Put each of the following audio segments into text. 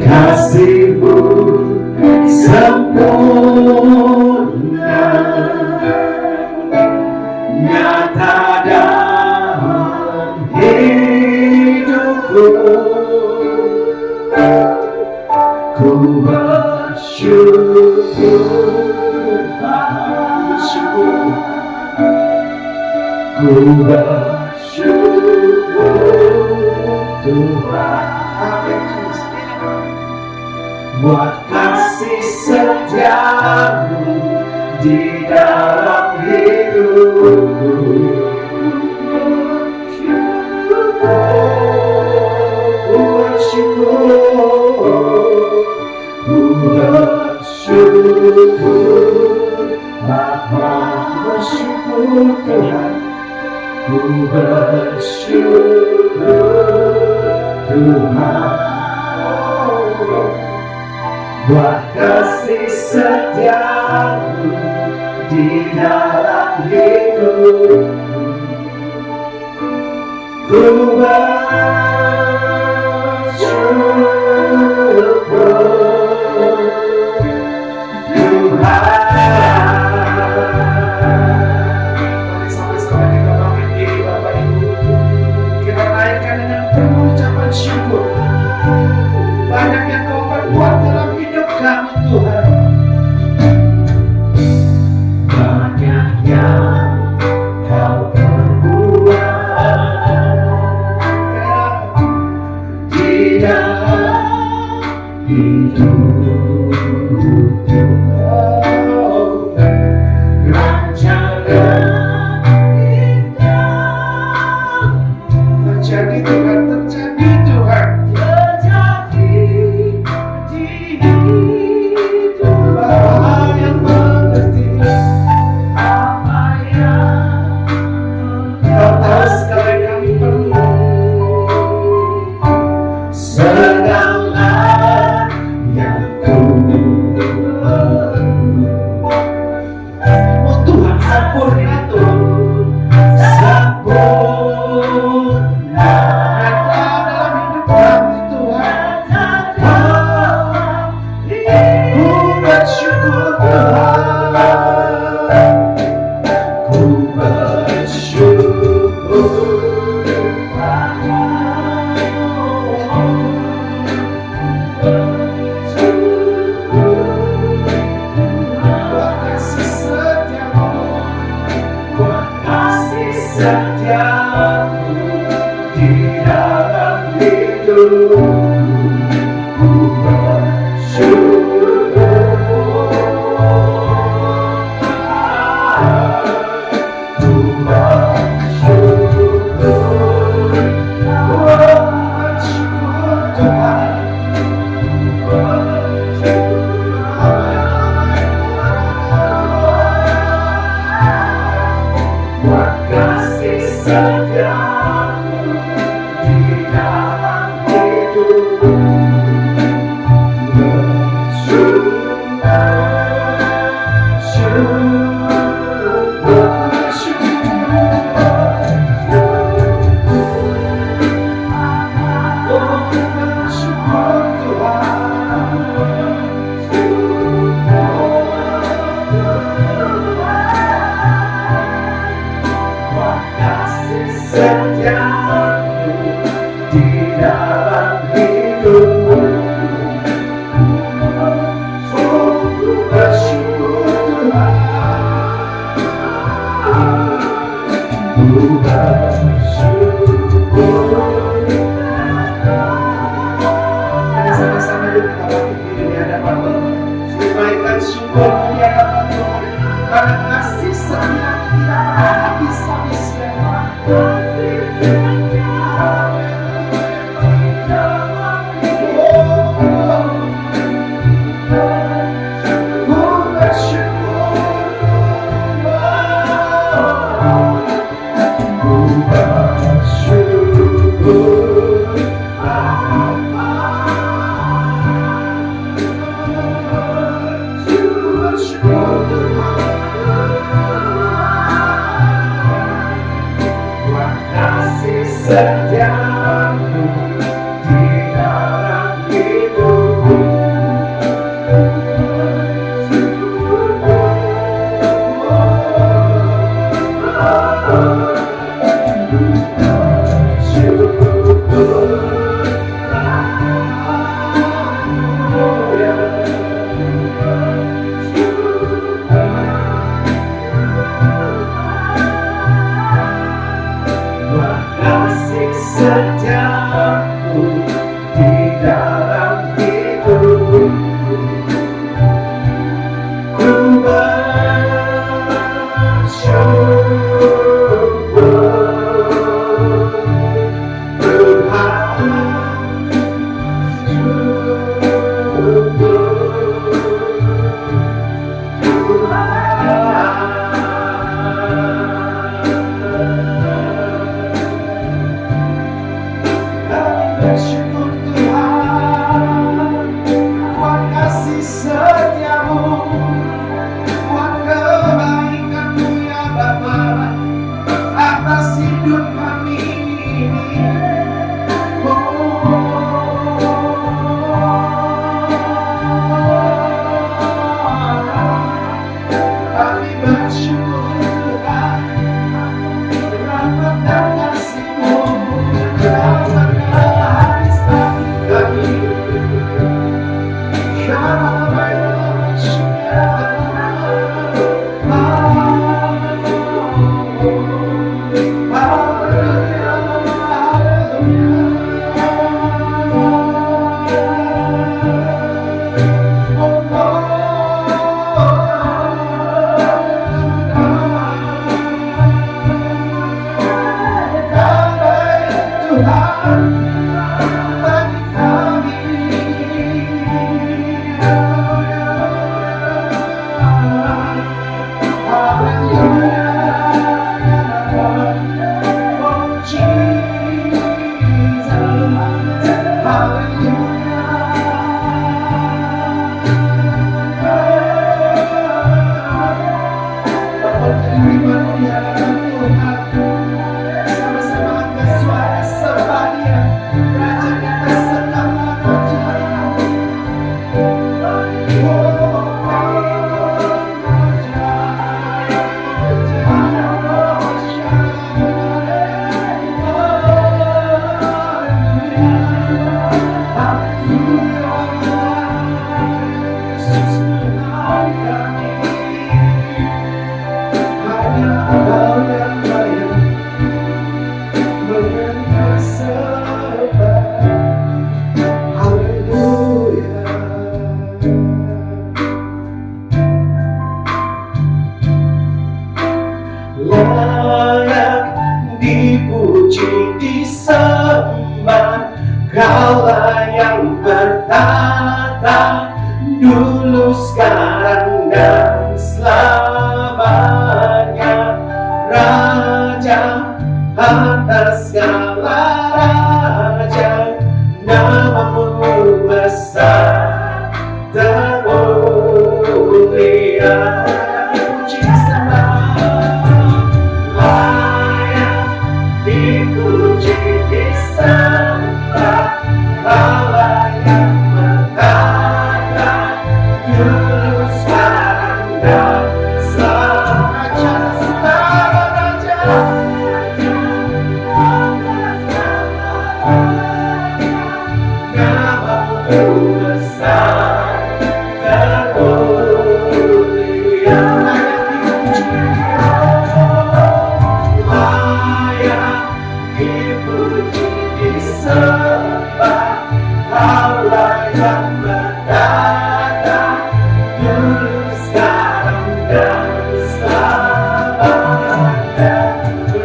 kasih-Mu sempurna, nyata dalam hidupku. Ku bersyukur, ku bersyukur Tuhan, buat kasih setiamu di dalam hidupku. Ku bersyukur Bapa, bersyukur Tuhan. Ku bersyukur Tuhan, buat kasih setiamu di dalam hidupku. Ku bersyukur syukur. Banyak yang Kau perbuat dalam hidup kami Tuhan. Banyak yang Kau perbuat di dalam hidupku. Rancangan indah terjadi Tuhan, terjadi Tuhan, terjadi di hidup Bapa yang mengerti apa yang Kau tahu segala yang kami perlu. Segala yang ku perlu, oh Tuhan, sempurna Tuhan, sempurna dalam hidup kami Tuhan. Ku bersyukur Tuhan, ku bersyukur buat kasih setiamu, buat kasih setiamu di dalam hidupku. Ku bersyukur, ku bersyukur, ku bersyukur Tuhan. Buat kasih setiamu di dalam hidupku. Setiamu di dalam hidupku. Ku bersyukur Tuhan, ku bersyukur Allah yang bertata dulu, sekarang, dan selamanya. Raja atas segala raja, namamu besar termulia. Dipuji sembah, layak dipuji disembah. Allah yang bertata dulu, sekarang, dan selamanya. Namamu besar termulia. Layak dipuji disembah. Allah yang bertata dulu, sekarang, dan selamanya.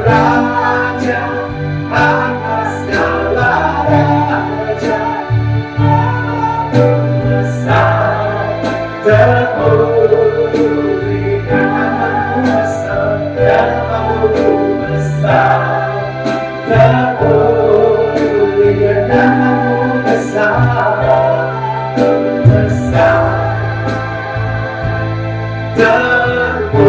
Raja atas segala raja, besar termulia. Namamu besar, namamu besar termulia. Namamu besar, besar termulia.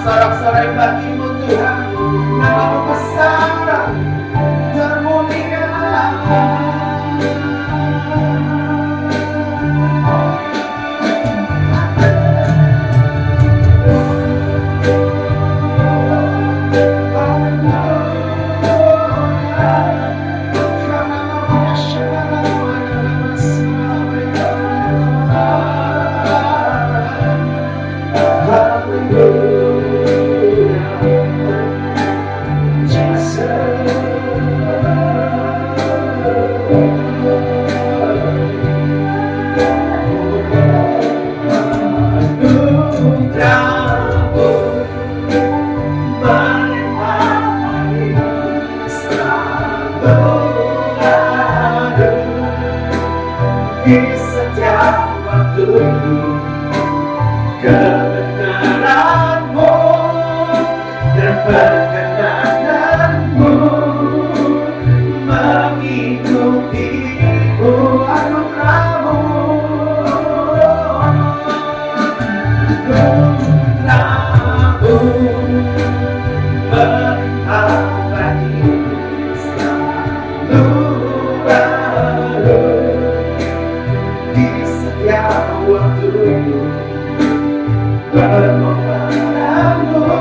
Sorak-sorai bagimu Tuhan, namamu besar termulia. Di setiap waktu kebenaranmu dan perkenananmu mengikutiku, anugerahmu berabadi selalu baru. Di setiap waktu pengorbananmu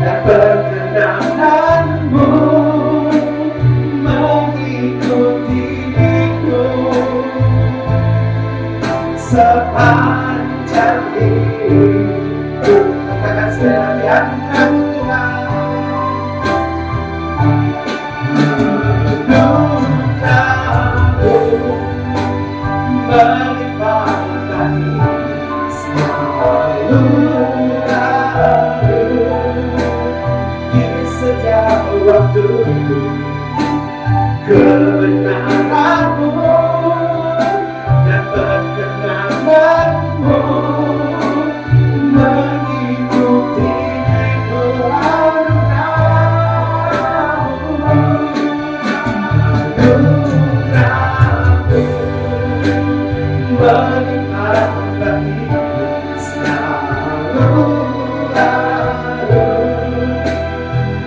dan perkenananmu mengikutiku sepanjang hidup. Katakan sekalian, aku Tuhan melimpah kasih selalu baru. Di setiap waktu kebenaranmu dan perkenananmu mengikutiku, anugerahmu melimpah bagiku selalu baru.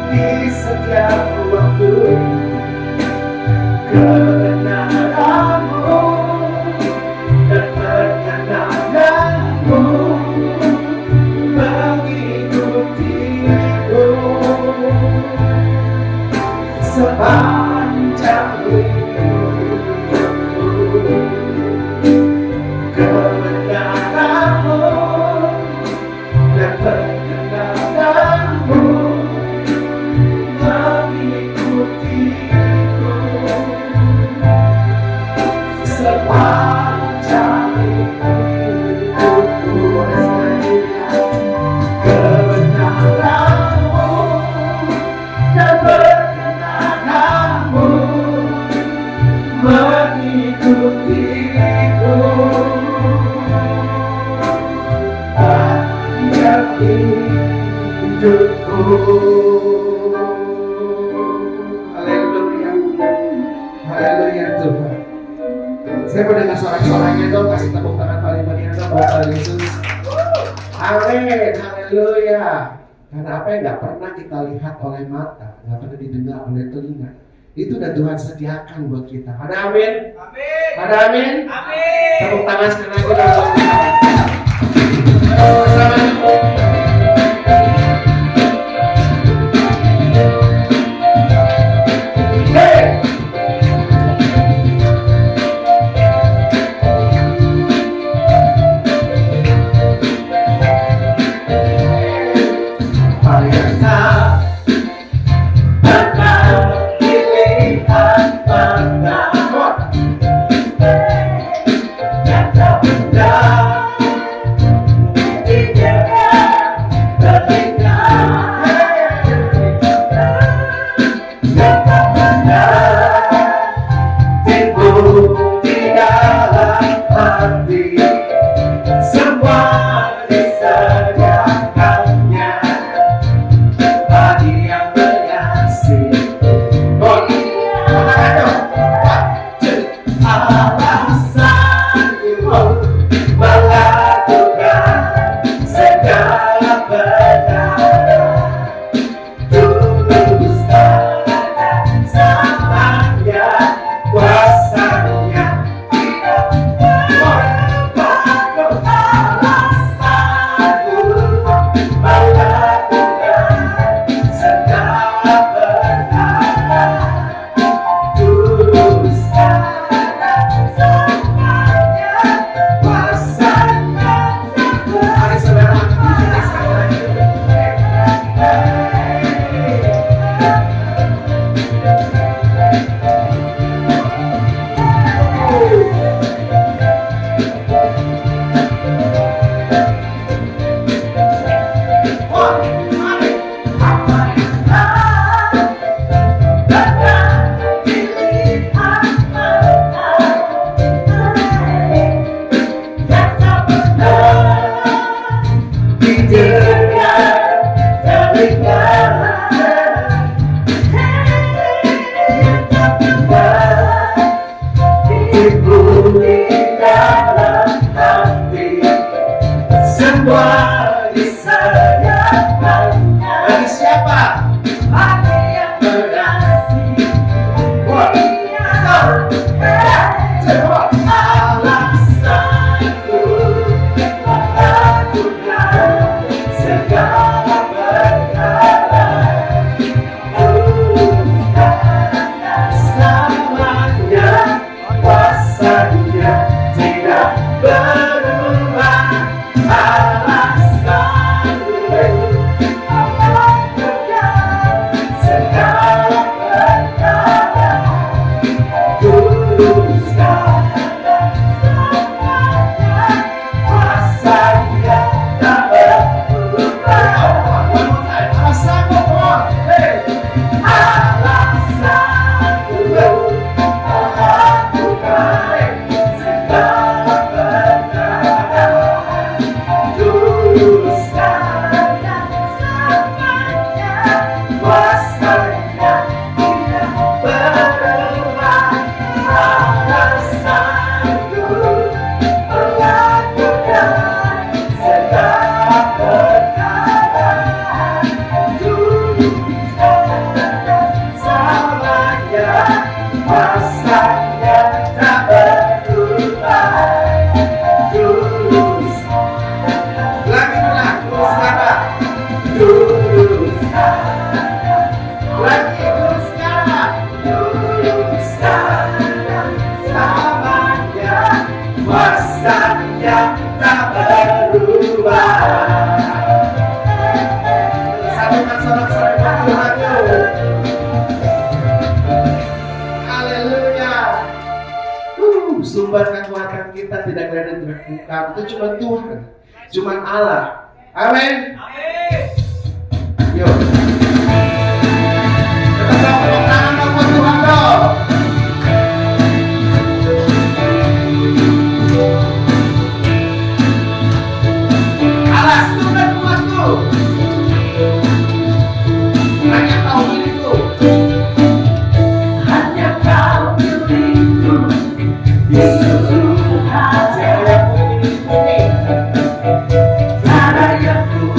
Di setiap waktu kebenaranmu dan perkenananmu mengikutiku sepanjang hidupku. Kebenaranmu dan perkenananmu mengikutiku sepanjang hidupku. Kebenaranmu Haleluya. Karena apa yang gak pernah kita lihat oleh mata, gak pernah didengar oleh telinga, itu udah Tuhan sediakan buat kita. Ada amin? Amin. Ada amin? Amin. Tepuk tangan sekali lagi dong. Sumber kekuatan kita tidak ada di bukan, itu cuma Tuhan, cuma Allah. Amin. Amin. Yuk. Kita tepuk tangan buat Tuhan dong. Allah sumber kuatku. Hanya Kau milikku. Hanya Kau milikku. Yesus, cara yang ku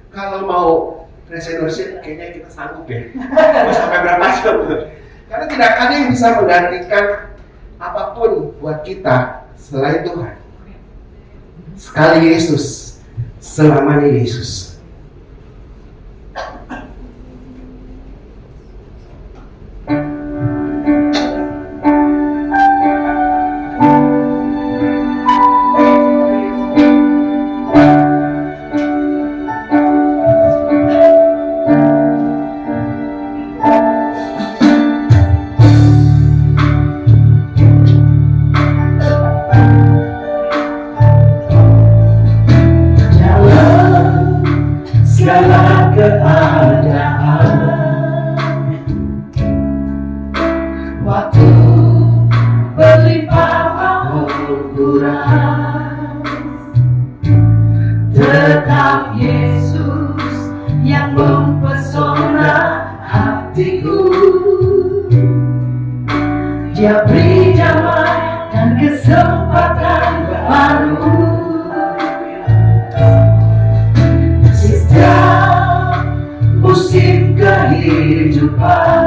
Kalau mau resolution kayaknya kita sanggup ya. Mau sampai berapa jam? Karena tidak ada yang bisa menggantikan apapun buat kita selain Tuhan. Sekali Yesus, selamanya Yesus. Tetap Yesus yang mempesona hatiku. Dia beri damai dan kesempatan baru. Setiap musim kehidupan,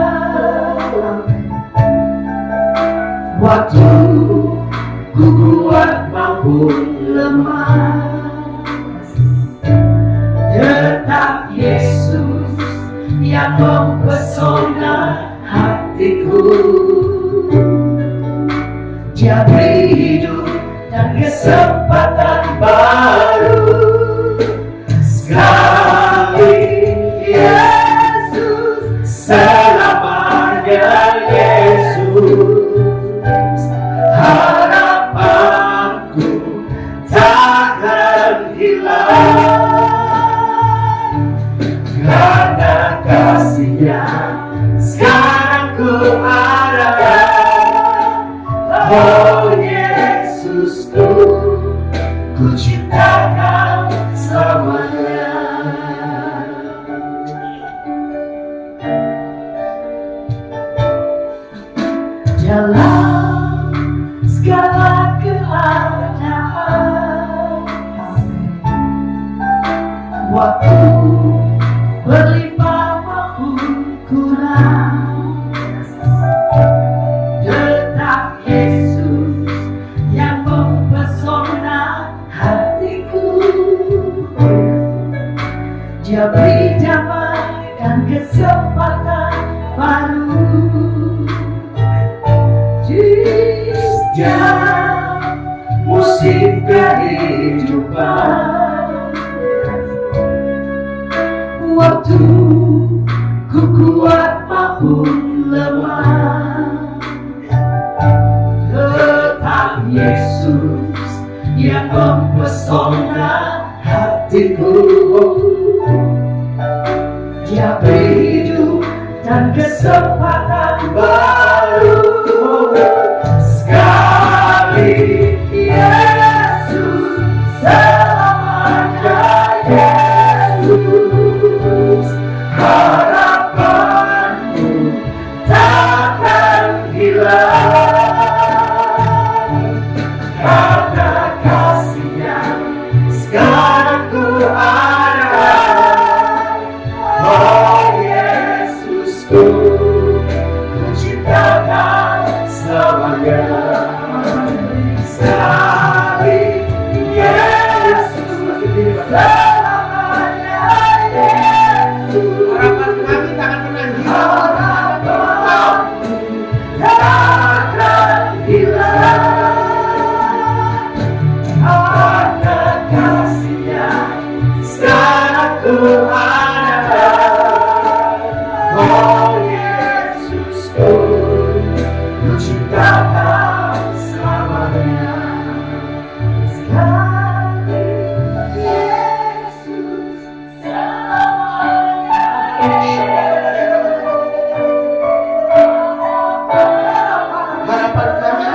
waktu ku kuat maupun lemah, tetap Yesus yang mempesona hatiku. Dia beri hidup dan kesempatan baru. Sekali Yesus, selamanya Yesus. Harapanku takkan hilang, karena kasih-Nya sekarang ku ada. Oh Yesusku, waktu berlimpah maupun kurang, tetap Yesus yang mempesona hatiku. Dia beri damai dan kesempatan baru di setiap musim kehidupan. Waktu ku kuat maupun lemah, tetap Yesus yang mempesona hatiku. Dia beri hidup dan kesempatan baru. Sekali Yesus, selamanya Yesus. Harapanmu takkan hilang, karena kasih-Nya sekarang ku ada. Oh Yesusku, ku cintakan selamanya. Sekali Yesus, selamanya Yesus. Harapan kami takkan pernah hilang. Harapanmu takkan hilang, karena kasih-Nya sekarang ku ada. Oh Yesusku, ku cintakan selamanya. Sekali Yesus, selamanya Harapan kami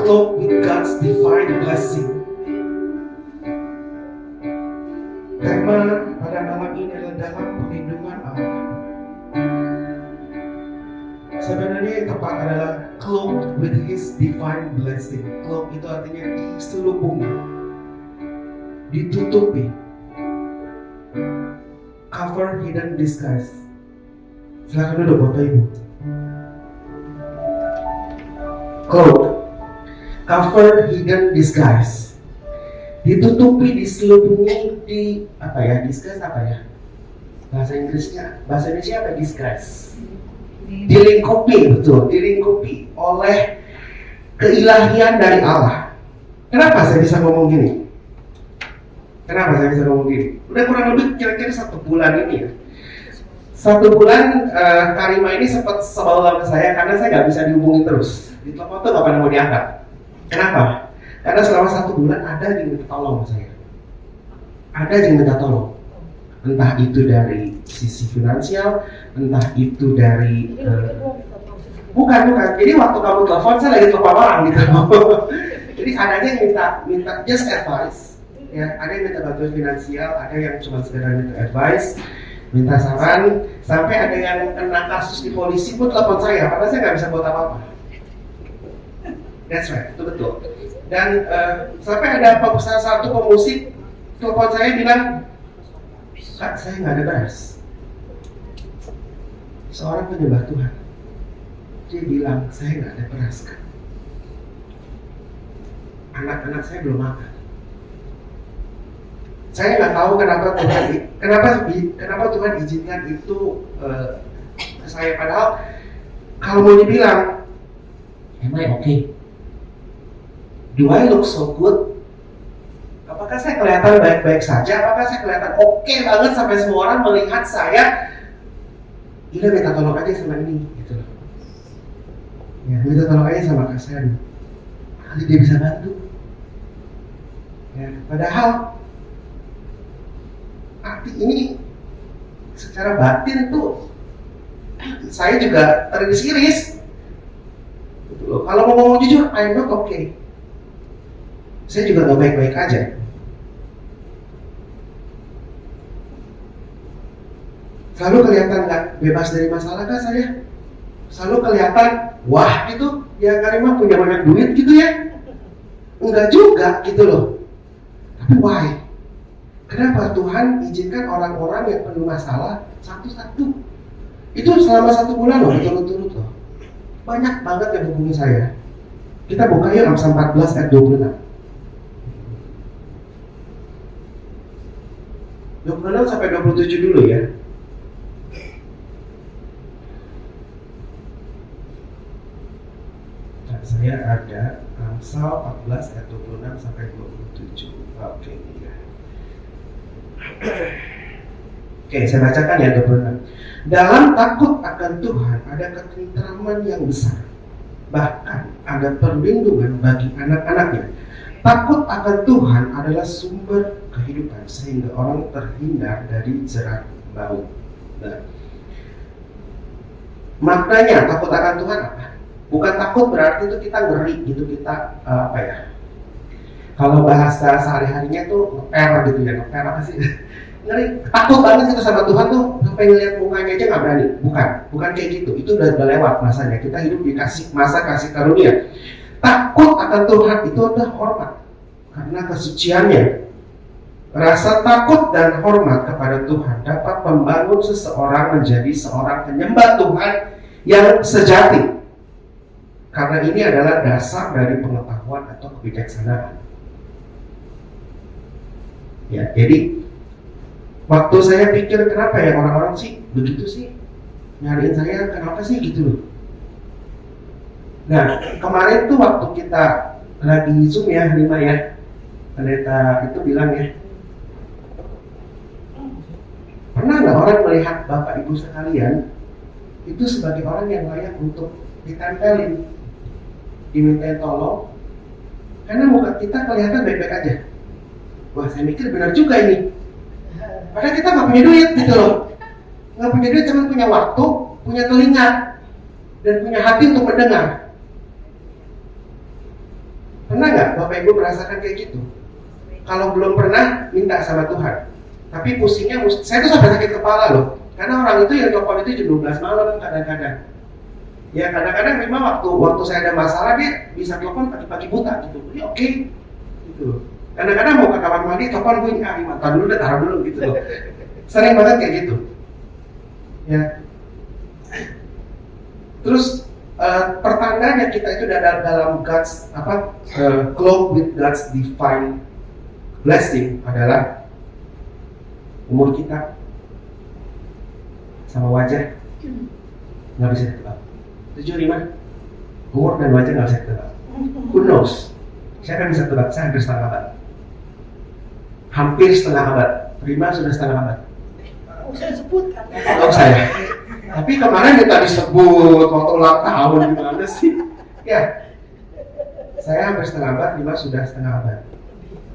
clothed with God's divine blessing. Tema pada malam ini adalah dalam perlindungan Allah. Sebenarnya yang tepat adalah clothed with His divine blessing. Clothed itu artinya diselubungi ditutupi. Cover, hidden, disguise. Silakan duduk Bapak Ibu. Cloak, cover, hidden, disguise. Ditutupi, diselubungi, disguise apa ya? Bahasa Inggrisnya, bahasa Indonesia apa? Disguise. Dilingkupi, betul, dilingkupi oleh keilahian dari Allah. Kenapa saya bisa ngomong gini? Udah kurang lebih kira-kira 1 bulan ini ya. 1 bulan Karima ini sempat sebel sama saya karena saya nggak bisa dihubungin terus. Di telepon tuh nggak pernah mau diangkat. Kenapa? Karena selama 1 bulan ada yang minta tolong sama saya. Ada yang minta tolong. Entah itu dari sisi finansial, entah itu dari bukan. Jadi waktu kamu telepon saya lagi telepon orang gitu. Jadi ada aja yang minta just advice. Ya, ada yang minta bantuan finansial, ada yang cuma sekedar minta advice, minta saran, sampai ada yang kena kasus di polisi pun telepon saya, padahal saya nggak bisa buat apa-apa. That's right, itu betul. Dan sampai ada salah satu pemusik telepon saya bilang, Kak, saya nggak ada beras. Seorang penyembah Tuhan, dia bilang, saya nggak ada beras, Kak. Anak-anak saya belum makan. Saya nggak tahu kenapa Tuhan izinkan itu ke saya. Padahal kalau mau dibilang, am I okay? Do I look so good? Apakah saya kelihatan baik-baik saja? Apakah saya kelihatan oke banget sampai semua orang melihat saya? Gila, minta tolong aja sama ini, gitu. Ya, minta tolong aja sama Kak Sen. Kali dia bisa bantu. Ya, padahal arti ini secara batin tuh saya juga teriris-iris. Kalau mau ngomong jujur, I'm not okay. Saya juga gak baik-baik aja. Selalu kelihatan gak bebas dari masalah kan saya? Selalu kelihatan, wah gitu, ya Karima punya banyak duit gitu ya? Enggak juga gitu loh. Tapi why? Kenapa Tuhan izinkan orang-orang yang penuh masalah satu-satu? Itu selama 1 bulan loh, berturut-turut loh. Banyak banget yang hubungi saya. Kita buka yuk Amsal 14 ayat 26. 26 sampai 27 dulu ya. Nah, saya ada Amsal 14 ayat 26 sampai 27. Oke, ya. Oke, saya bacakan ya 26. Dalam takut akan Tuhan ada ketentraman yang besar. Bahkan ada perlindungan bagi anak-anaknya. Takut akan Tuhan adalah sumber kehidupan sehingga orang terhindar dari jerat bau. Nah, maknanya takut akan Tuhan apa? Bukan takut berarti itu kita ngeri gitu, kita kalau bahasa sehari-harinya tuh ngeper gitu ya, ngeper apa sih? Ngeri, takut banget gitu sama Tuhan tuh sampai ngeliat mukanya aja nggak berani. Bukan kayak gitu. Itu udah lewat masanya. Kita hidup di masa kasih karunia. Takut akan Tuhan itu adalah hormat karena kesuciannya. Rasa takut dan hormat kepada Tuhan dapat membangun seseorang menjadi seorang penyembah Tuhan yang sejati. Karena ini adalah dasar dari pengetahuan atau kebijaksanaan. Ya, jadi waktu saya pikir kenapa ya orang-orang sih begitu sih nyariin saya, kenapa sih gitu loh. Nah, kemarin tuh waktu kita lagi Zoom ya, 5 ya, pendeta itu bilang ya, pernah nggak orang melihat Bapak Ibu sekalian itu sebagai orang yang layak untuk ditempelin, dimintain tolong, karena muka kita kelihatan baik-baik aja. Wah, saya mikir benar juga ini. Padahal kita nggak punya duit gitu loh, nggak punya duit, cuma punya waktu, punya telinga, dan punya hati untuk mendengar. Pernah nggak Bapak Ibu merasakan kayak gitu? Kalau belum pernah, minta sama Tuhan. Tapi pusingnya, saya tuh sampai sakit kepala loh. Karena orang itu yang telepon itu jam 12 malam kadang-kadang. Ya kadang-kadang memang waktu saya ada masalah dia bisa telepon pagi-pagi buta gitu. Ini oke, gitu loh. Kadang-kadang mau ke kamar mandi, telepon bunyi, tahan dulu deh, taruh dulu gitu loh. Sering banget kayak gitu. Ya. Terus pertandanya kita itu dalam God's clothed with God's divine blessing adalah umur kita sama wajah nggak bisa ditebak. 75 umur dan wajah nggak bisa ditebak. Who knows? Siapa yang bisa tebak? Saya hampir setengah abad. Hampir setengah abad. Prima sudah setengah abad. Saya sebutkan. Oh saya. Tapi kemarin kita disebut waktu ulang tahun gimana sih? Ya. Saya hampir setengah abad, Prima sudah setengah abad.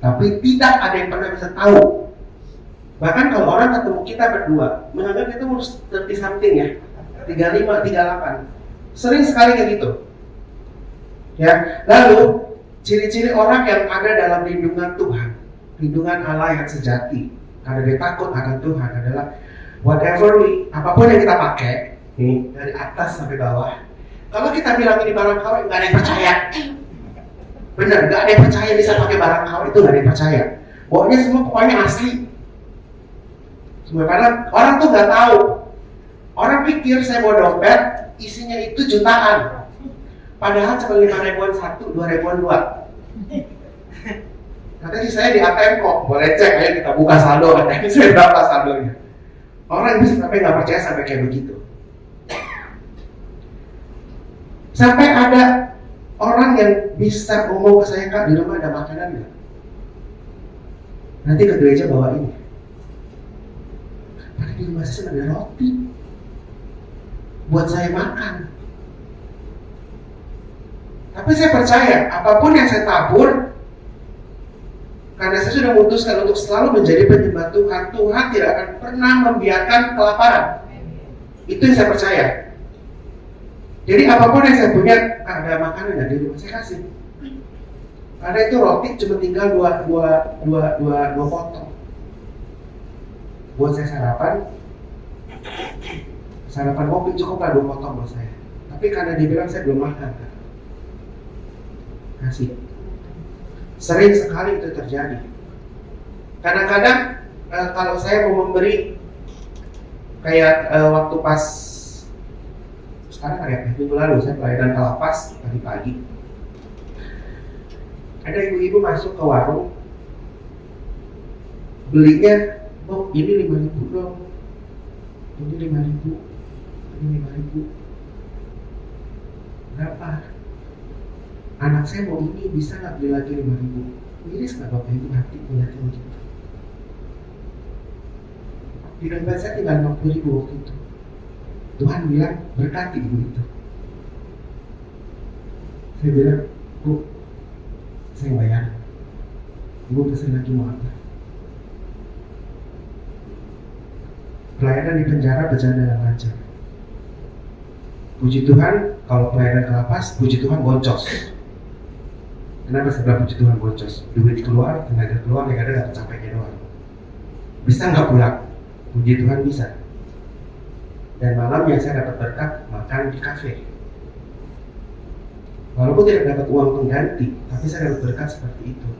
Tapi tidak ada yang pernah bisa tahu. Bahkan kalau orang ketemu kita berdua, menganggap kita umur 30 something ya. 35, 38. Sering sekali kayak gitu. Ya, lalu ciri-ciri orang yang ada dalam lindungan Tuhan, lindungan Allah yang sejati, karena dia takut akan Tuhan adalah apapun yang kita pakai, nih dari atas sampai bawah. Kalau kita bilang ini barang KW, nggak ada yang percaya. Bener, nggak ada yang percaya bisa pakai barang KW, itu nggak ada yang percaya. Pokoknya semua pokoknya asli. Semua karena orang tuh nggak tahu. Orang pikir saya bawa dompet, isinya itu jutaan. Padahal cuma 5 ribuan 1, 2 ribuan 2. Katanya saya di ATM kok, boleh cek ayo kita buka saldo, ATM saya berapa saldonya. Orang bisa sampai nggak percaya sampai kayak begitu. Sampai ada orang yang bisa ngomong ke saya, Kak, di rumah ada makanan nggak? Nanti ke gereja bawa ini. Tapi di rumah saya ada roti buat saya makan. Tapi saya percaya apapun yang saya tabur, karena saya sudah memutuskan untuk selalu menjadi penyembah Tuhan, Tuhan tidak akan pernah membiarkan kelaparan. Itu yang saya percaya. Jadi apapun yang saya punya, ada makanan di rumah saya kasih. Karena itu roti cuma tinggal dua potong. Buat saya sarapan kopi cukuplah 2 potong buat saya. Tapi karena dia bilang saya belum makan, kasih. Sering sekali itu terjadi. Kadang-kadang kalau saya mau memberi, kayak waktu pas sekarang hari apa? Minggu lalu saya pelayanan ke lapas pagi-pagi. Ada ibu-ibu masuk ke warung, belinya, oh ini 5.000 dong, ini 5.000, ini 5.000. Berapa? Anak saya mau ini, bisa nggak beli lagi 5.000? Miris nggak Bapak Ibu hati melihatnya begitu? Di dompet saya tinggal 50.000 waktu itu. Tuhan bilang berkati ibu itu. Saya bilang, Bu, saya bayar. Ibu pesan lagi mau apa? Pelayanan di penjara berjalan dengan lancar. Puji Tuhan, kalau pelayanan ke lapas, puji Tuhan boncos. Kenapa saya bilang puji Tuhan boncos? Duit keluar, tenaga keluar, yang ada dapat capeknya doang. Bisa nggak pulang? Puji Tuhan bisa. Dan malamnya saya dapat berkat makan di kafe. Walaupun tidak dapat uang pengganti, tapi saya dapat berkat seperti itu.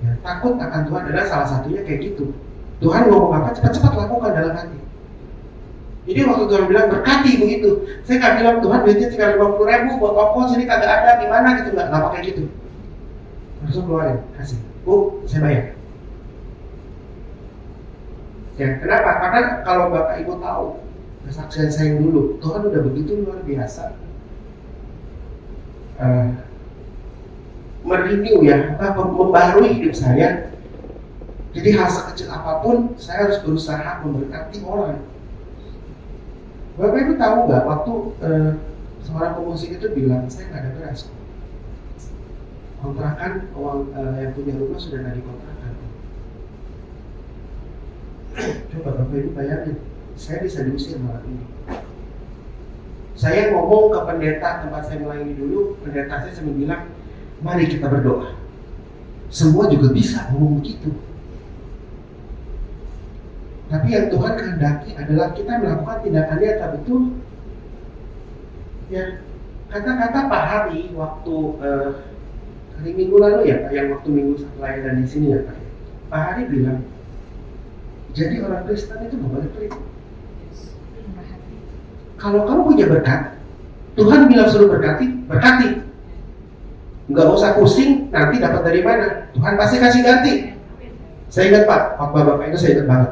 Ya, takut akan Tuhan adalah salah satunya kayak gitu. Tuhan ngomong apa, cepat-cepat lakukan dalam hati. Jadi waktu Tuhan bilang berkati begitu, saya nggak bilang Tuhan duitnya tinggal 50.000 buat ongkos ini kagak ada gimana gitu, nggak pakai gitu. Langsung keluarin, kasih. Bu, saya bayar. Ya, kenapa? Karena kalau Bapak Ibu tahu kesaksian saya yang dulu, Tuhan udah begitu luar biasa. Merenew ya, membarui hidup saya. Jadi hal sekecil apapun, saya harus berusaha memberkati orang. Bapak Ibu tahu nggak waktu seorang pemusik itu bilang, saya nggak ada beras. Kontrakan orang yang punya rumah sudah nggak dikontrakan. Coba Bapak Ibu bayangin, saya bisa diusir malam ini. Saya ngomong ke pendeta tempat saya melayani dulu, pendeta saya bilang, mari kita berdoa. Semua juga bisa ngomong begitu. Tapi yang Tuhan kehendaki adalah kita melakukan tindakan nyata, betul? Ya, kata-kata Pak Hari waktu hari Minggu lalu ya Pak, yang waktu minggu pelayanan di sini ya Pak. Pak Hari bilang, jadi orang Kristen itu nggak boleh pelit. Kalau kamu punya berkat, Tuhan bilang suruh berkati, berkati. Nggak usah pusing, nanti dapat dari mana. Tuhan pasti kasih ganti. Saya ingat Pak, bapak-bapak itu saya ingat banget.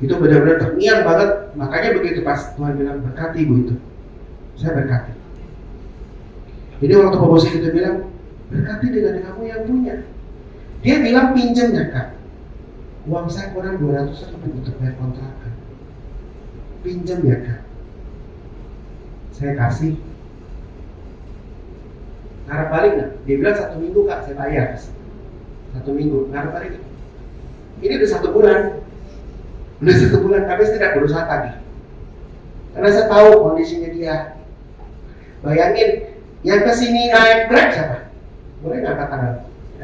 Itu benar-benar terngiang banget. Makanya begitu pas Tuhan bilang berkati ibu itu, saya berkati. Jadi waktu Pak Bosi itu bilang, berkati dengan kamu yang punya. Dia bilang pinjam ya Kak. Uang saya kurang 200 ribu untuk bayar kontrakan. Pinjam ya Kak. Saya kasih. Ngarep balik nggak? Dia bilang 1 minggu Kak saya bayar. 1 minggu, ngarep balik. Ini udah 1 bulan. Udah 1 bulan, tapi saya tidak berusaha tadi. Karena saya tahu kondisinya dia. Bayangin, yang kesini naik Grab siapa? Boleh nggak angkat tangan?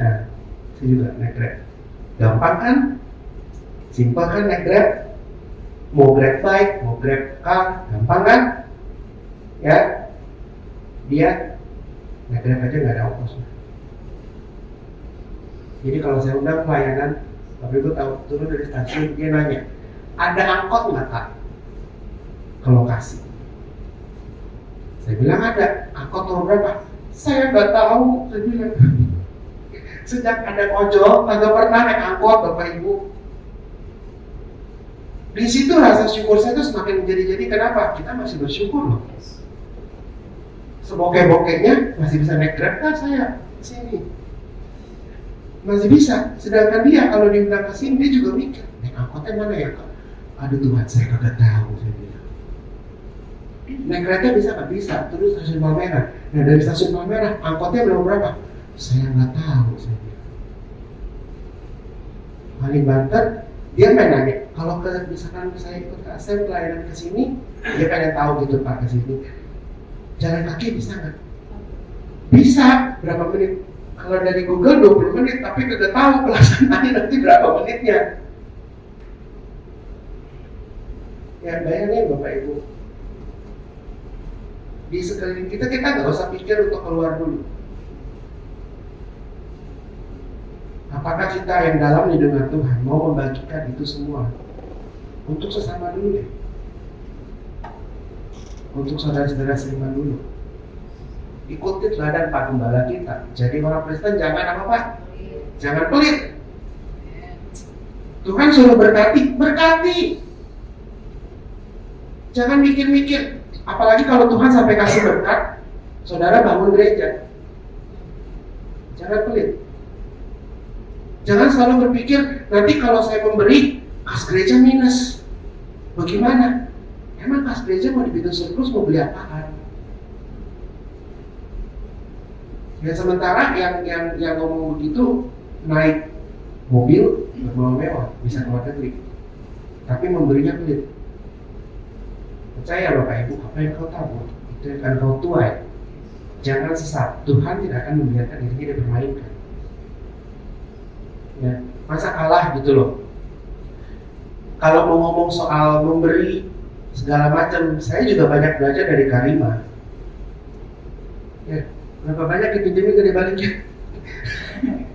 Nah, saya juga naik Grab. Gampang kan? Simpel kan naik Grab? Mau Grab bike, mau Grab car, gampang kan? Ya, dia naik Grab aja nggak ada ongkos. Jadi kalau saya undang pelayanan, Bapak Ibu tahu turun dari stasiun, dia nanya, ada angkot nggak Kak? Ke lokasi. Saya bilang ada. Angkot nomor berapa? Saya nggak tahu. Saya bilang. Sejak ada ojol, kagak pernah naik angkot Bapak Ibu. Di situ rasa syukur saya tuh semakin menjadi-jadi. Kenapa? Kita masih bersyukur loh. Sebokeh-bokehnya masih bisa naik Grab kan saya ke sini. Masih bisa. Sedangkan dia kalau diundang ke sini dia juga mikir, naik angkotnya mana ya Kak? Aduh Tuhan, saya kagak tahu, saya bilang. Naik kereta bisa nggak? Bisa. Terus stasiun Palmerah. Nah dari stasiun Palmerah, angkotnya belum berapa? Saya nggak tahu, saya bilang. Paling banter, dia main nanya, kalau misalkan saya ikut ke ASEM pelayanan ke sini, dia pengen tahu gitu Pak ke sini. Jalan kaki bisa nggak? Bisa. Berapa menit? Kalau dari Google 20 menit, tapi kagak tahu pelaksanaannya nanti berapa menitnya. Ya bayangin Bapak Ibu, di sekeliling kita nggak usah pikir untuk keluar dulu. Apakah kita yang dalam dengan Tuhan mau membagikan itu semua untuk sesama dulu deh, untuk saudara-saudara seiman dulu. Ikuti teladan Pak Gembala kita. Jadi orang Kristen jangan apa Pak? Jangan pelit. Tuhan suruh berkati, berkati. Jangan mikir-mikir. Apalagi kalau Tuhan sampai kasih berkat, saudara bangun gereja. Jangan pelit. Jangan selalu berpikir, nanti kalau saya memberi, kas gereja minus. Bagaimana? Emang kas gereja mau dibikin surplus, mau beli apaan? Ya sementara yang ngomong begitu naik mobil berbau mewah, bisa keluar negeri, tapi memberinya pelit. Percaya Bapak Ibu, apa yang kau tabur itu yang akan kau tuai. Jangan sesat. Tuhan tidak akan membiarkan dirinya dipermainkan. Ya, masa kalah gitu loh. Kalau mau ngomong soal memberi segala macam, saya juga banyak belajar dari Karima. Ya, berapa banyak dipinjemin gak dibaliknya?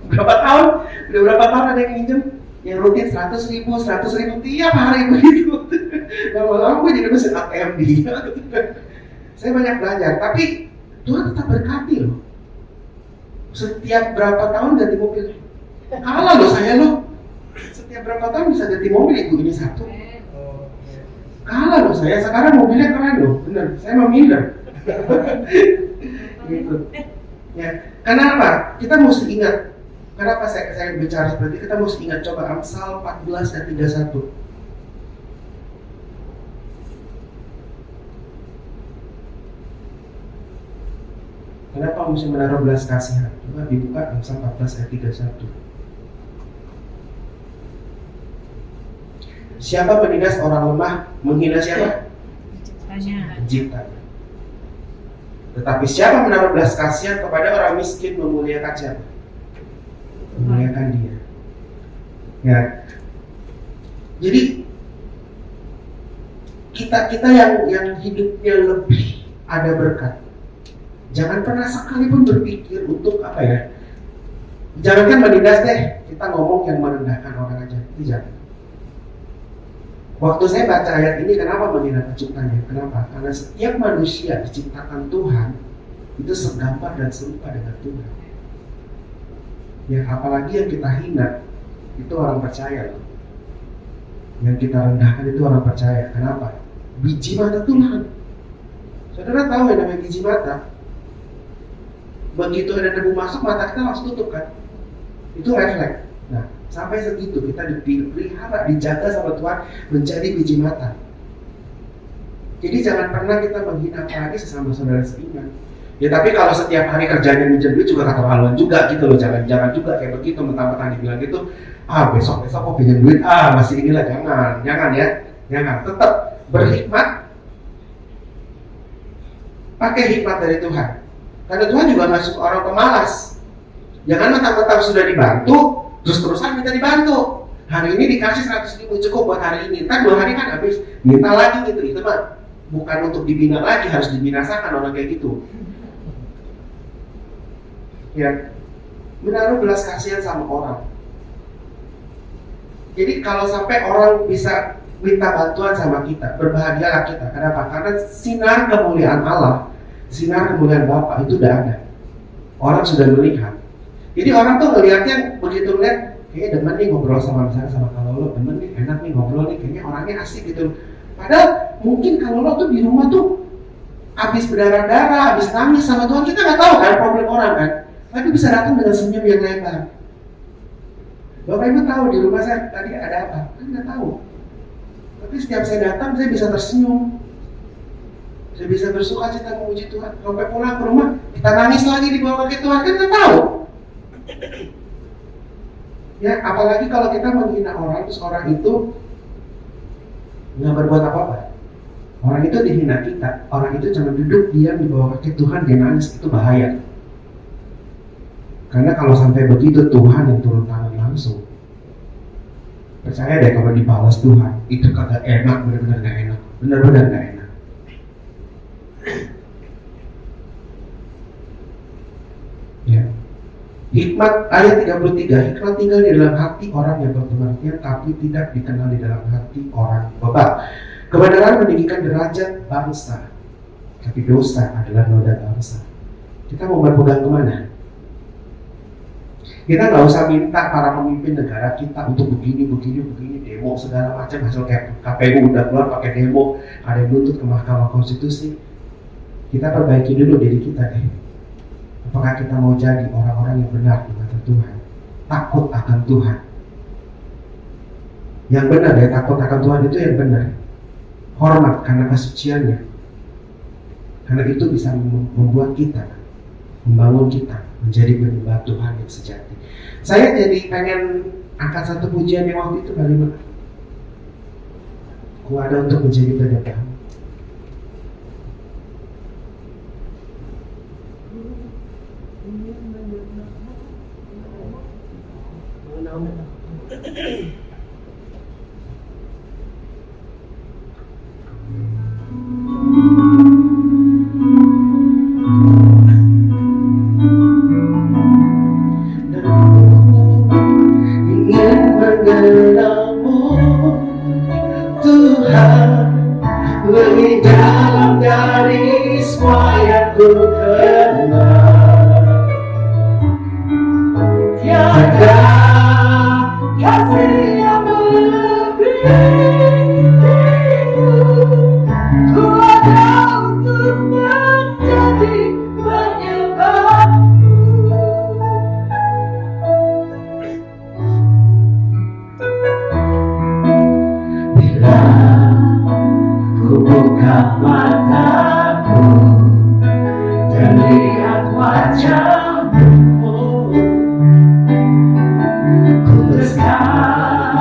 Berapa tahun? Udah berapa tahun ada yang minjem? Yang rutin 100 ribu tiap hari begitu. Lama-lama gue jadi mesin ATM dia. Saya banyak belajar, tapi Tuhan tetap berkati loh. Setiap berapa tahun ganti mobil. Kalah loh saya loh. Setiap berapa tahun bisa ganti mobil, ibu ini satu. Kalah loh saya, sekarang mobilnya keren loh. Bener, saya mau minder. Gitu. Ya, kenapa? Kita mesti ingat. Kenapa saya bicara seperti itu? Kita mesti ingat, coba Amsal 14 ayat 31. Kenapa mesti menaruh belas kasihan? Coba dibuka Amsal 14 ayat 31. Siapa menindas orang lemah, menghina siapa? Penciptanya. Tetapi siapa menaruh belas kasihan kepada orang miskin, memuliakan siapa? Memuliakan dia. Ya. Jadi kita yang hidupnya lebih ada berkat. Jangan pernah sekalipun berpikir untuk apa ya? Jangankan menindas deh, kita ngomong yang merendahkan orang aja, itu jangan. Waktu saya baca ayat ini, kenapa menghina penciptanya? Kenapa? Karena setiap manusia diciptakan Tuhan itu segambar dan serupa dengan Tuhan. Ya, apalagi yang kita hina itu orang percaya loh. Yang kita rendahkan itu orang percaya. Kenapa? Biji mata Tuhan. Saudara tahu yang namanya biji mata? Begitu ada debu masuk, mata kita langsung tutup kan? Itu refleks. Nah, sampai segitu kita dipelihara, dijaga sama Tuhan menjadi biji mata. Jadi jangan pernah kita menghina lagi sesama saudara seiman. Ya tapi kalau setiap hari kerjanya minjem duit juga keterlaluan juga gitu loh. Jangan juga kayak begitu mentang-mentang dibilang gitu. Besok kok pinjam duit, masih inilah, jangan ya. Jangan, tetap berhikmat. Pakai hikmat dari Tuhan. Karena Tuhan juga nggak suka orang pemalas. Jangan mentang-mentang sudah dibantu, terus-terusan minta dibantu. Hari ini dikasih 100.000 cukup buat hari ini, ntar 2 hari kan habis, minta lagi gitu. Itu mah bukan untuk dibina lagi, harus dibinasakan orang kayak gitu. Ya, menaruh belas kasihan sama orang. Jadi kalau sampai orang bisa minta bantuan sama kita, berbahagialah kita. Kenapa? Karena sinar kemuliaan Allah, sinar kemuliaan Bapa itu udah ada. Orang sudah melihat. Jadi orang tuh ngelihatnya begitu lihat, kayaknya demen nih ngobrol sama misalnya sama Kalolo, demen nih, enak nih ngobrol nih, kayaknya orangnya asik gitu. Padahal mungkin Kalolo tuh di rumah tuh habis berdarah-darah, habis nangis sama Tuhan, kita nggak tahu kan problem orang kan. Tapi bisa datang dengan senyum yang lebar. Bapak Ibu tahu di rumah saya tadi ada apa? Kan nggak tahu. Tapi setiap saya datang saya bisa tersenyum. Saya bisa bersuka cita memuji Tuhan. Sampai pulang ke rumah kita nangis lagi di bawah kaki Tuhan, kan nggak tahu. Ya, apalagi kalau kita menghina orang, terus orang itu nggak berbuat apa-apa. Orang itu dihina kita, orang itu cuma duduk diam di bawah kaki Tuhan, dia nangis, itu bahaya. Karena kalau sampai begitu Tuhan yang turun tangan langsung, percaya deh kalau dibalas Tuhan, itu kagak enak, benar-benar gak enak, benar-benar gak enak. Ya. Hikmat ayat 33, hikmat tinggal di dalam hati orang yang berpengertian, tapi tidak dikenal di dalam hati orang bebal. Kebenaran meninggikan derajat bangsa, tapi dosa adalah noda bangsa. Kita mau berpegang kemana? Kita nggak usah minta para pemimpin negara kita untuk begini, demo segala macam, hasil kayak KPU udah keluar pakai demo, ada yang nuntut ke Mahkamah Konstitusi. Kita perbaiki dulu diri kita deh. Apakah kita mau jadi orang-orang yang benar di mata Tuhan, takut akan Tuhan? Yang benar ya, takut akan Tuhan itu yang benar. Hormat karena kesuciannya. Karena itu bisa membuat kita, membangun kita menjadi penyembah Tuhan yang sejati. Saya jadi pengen angkat satu pujian yang waktu itu kalimat ku ada untuk menjadi penyembah. Lebih dalam dari semua yang ku kenal, tiada kasih yang melebihimu. Ku ada untuk menjadi penyebabmu. Bila buka mataku dan lihat wajahmu, ku teruskan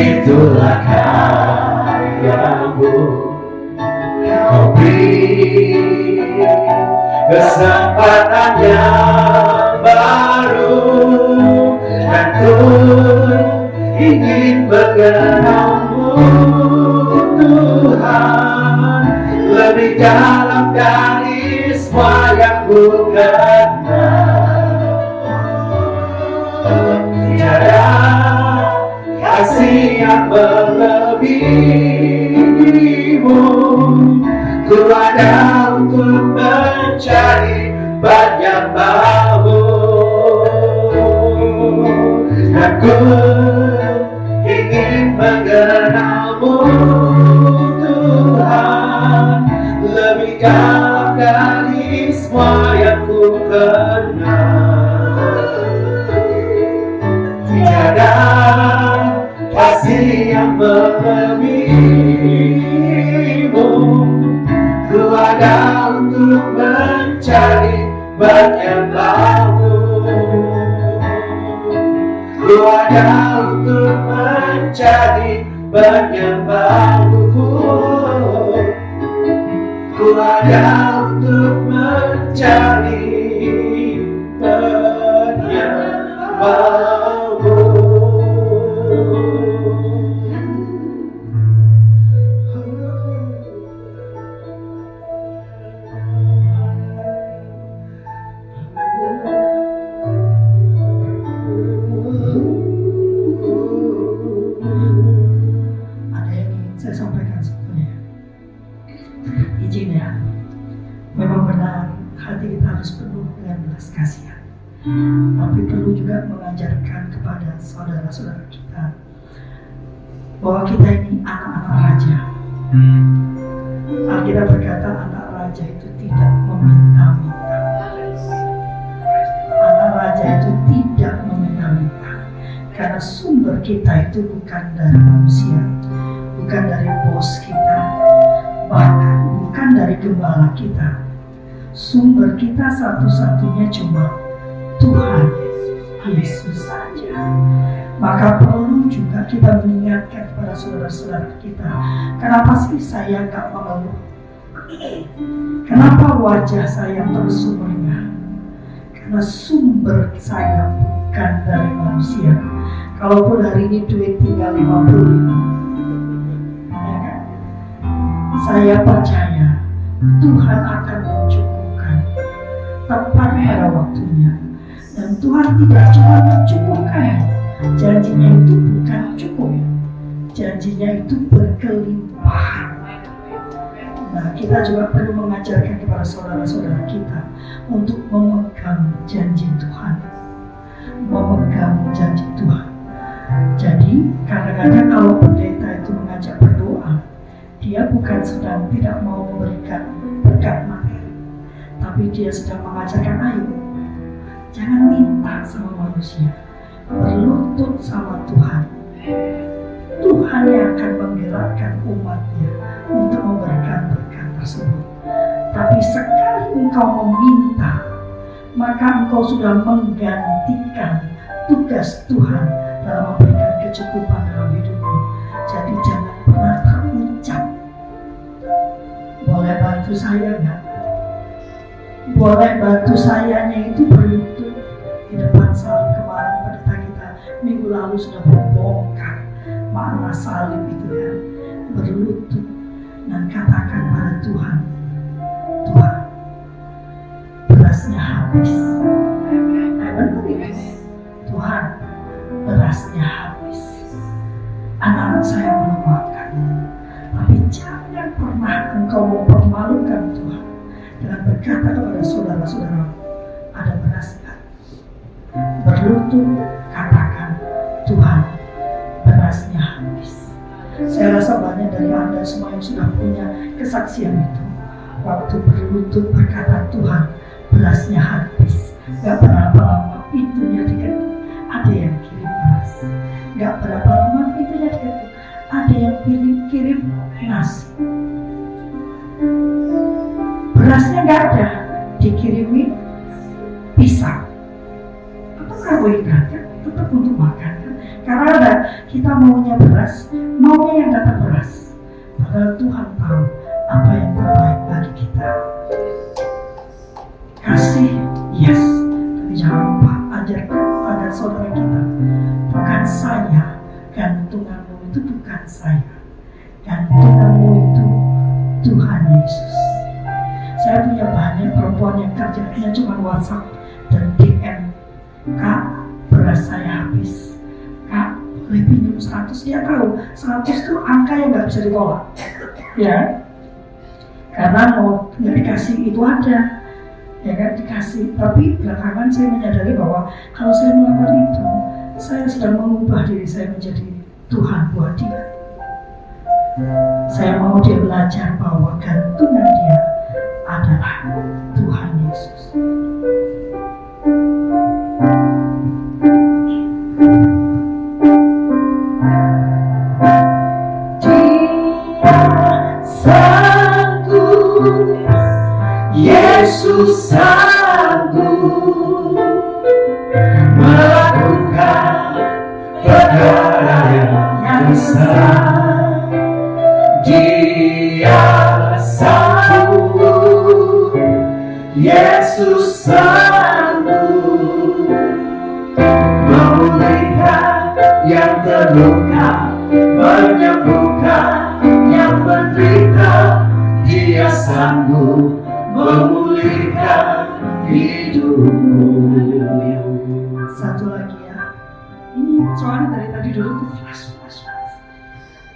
itulah karyamu. Kau beri kesempatan yang baru, dan ku ingin mengenalmu Tuhan, lebih dalam dari semua yang ku kenal. Tiada kasih yang melebihimu. Ku ada untuk mencari banyak bau, dan ku ingin mengenalmu Tuhan, lebih dalam dari semua yang ku kenal. Tiada kasih yang melebihimu. Ku ada untuk mencari banyak bau, ku ada untuk mencari banyak bau, ku ada untuk mencari banyak bau. Tapi perlu juga mengajarkan kepada saudara-saudara kita bahwa kita ini anak-anak raja. Alkitab berkata anak raja itu tidak meminta-minta. Anak raja itu tidak meminta-minta, karena sumber kita itu bukan dari manusia, bukan dari bos kita, bahkan bukan dari gembala kita. Sumber kita satu-satunya cuma Tuhan Yesus saja. Maka perlu juga kita mengingatkan kepada saudara-saudara kita, kenapa sih saya gak mengeluh? Kenapa wajah saya bersumringah? Karena sumber saya bukan dari manusia. Kalaupun hari ini duit tinggal 50.000, ya kan? Saya percaya Tuhan akan mencukupkan tepat pada waktunya. Dan Tuhan tidak cuma mencukupkan, janjinya itu bukan cukup, janjinya itu berkelimpahan. Nah, kita juga perlu mengajarkan kepada saudara-saudara kita untuk memegang janji Tuhan, memegang janji Tuhan. Jadi kadang-kadang kalau pendeta itu mengajak berdoa, dia bukan sedang tidak mau memberikan berkat materi, tapi dia sedang mengajarkan, ayo jangan minta sama manusia, berlutut sama Tuhan. Tuhan yang akan menggerakkan umatnya untuk memberikan berkat tersebut. Tapi sekali engkau meminta, maka engkau sudah menggantikan tugas Tuhan dalam memberikan kecukupan dalam hidupmu. Jadi jangan pernah terucap, boleh bantu saya nggak? Boleh bantu sayanya itu berlutut di depan salib. Kemarin pendeta kita minggu lalu sudah membongkar makna salib itu kan, berlutut dan katakan pada Tuhan, Tuhan, berasnya habis. Benar itu, Tuhan, berasnya habis. Anak-anak saya belum makan, tapi jangan pernah engkau mempermalukan Tuhan dengan berkata kepada saudara-saudara, ada beras nggak? Berlutut katakan, Tuhan, berasnya habis. Saya rasa banyak dari Anda semua yang sudah punya kesaksian itu. Waktu berlutut berkata, Tuhan, berasnya habis. Gak berapa lama pintunya diketuk, ada yang kirim beras. Gak berapa lama pintunya diketuk, ada yang kirim nasi. Berasnya gak ada, dikirimin pisang. Karbohidrat kan tetap untuk makan kan? Karena ada Kita maunya beras, maunya yang datang beras. Padahal Tuhan tahu apa yang terbaik bagi kita. Kasih, yes. Tapi jangan lupa ajarkan pada saudara kita, bukan saya, gantunganmu itu bukan saya, gantunganmu itu Tuhan Yesus. Saya punya banyak perempuan yang kerjanya cuma WhatsApp dan DM. Kak, beras saya habis. Kak, boleh pinjam 100? Dia tahu 100 itu angka yang nggak bisa ditolak, ya. Karena mau nggak dikasih itu ada, ya kan, dikasih. Tapi belakangan saya menyadari bahwa kalau saya melakukan itu, saya sedang mengubah diri saya menjadi Tuhan buat dia. Saya mau dia belajar bahwa gantungan dia adalah Tuhan Yesus. Yesus sanggup melakukan perkara yang besar. Dia sanggup, Yesus sanggup memulihkan yang terluka, menyembuhkan yang menderita. Dia sanggup memulihkan hidupmu. Satu lagi ya, ini soalnya dari tadi dulu tuh flash.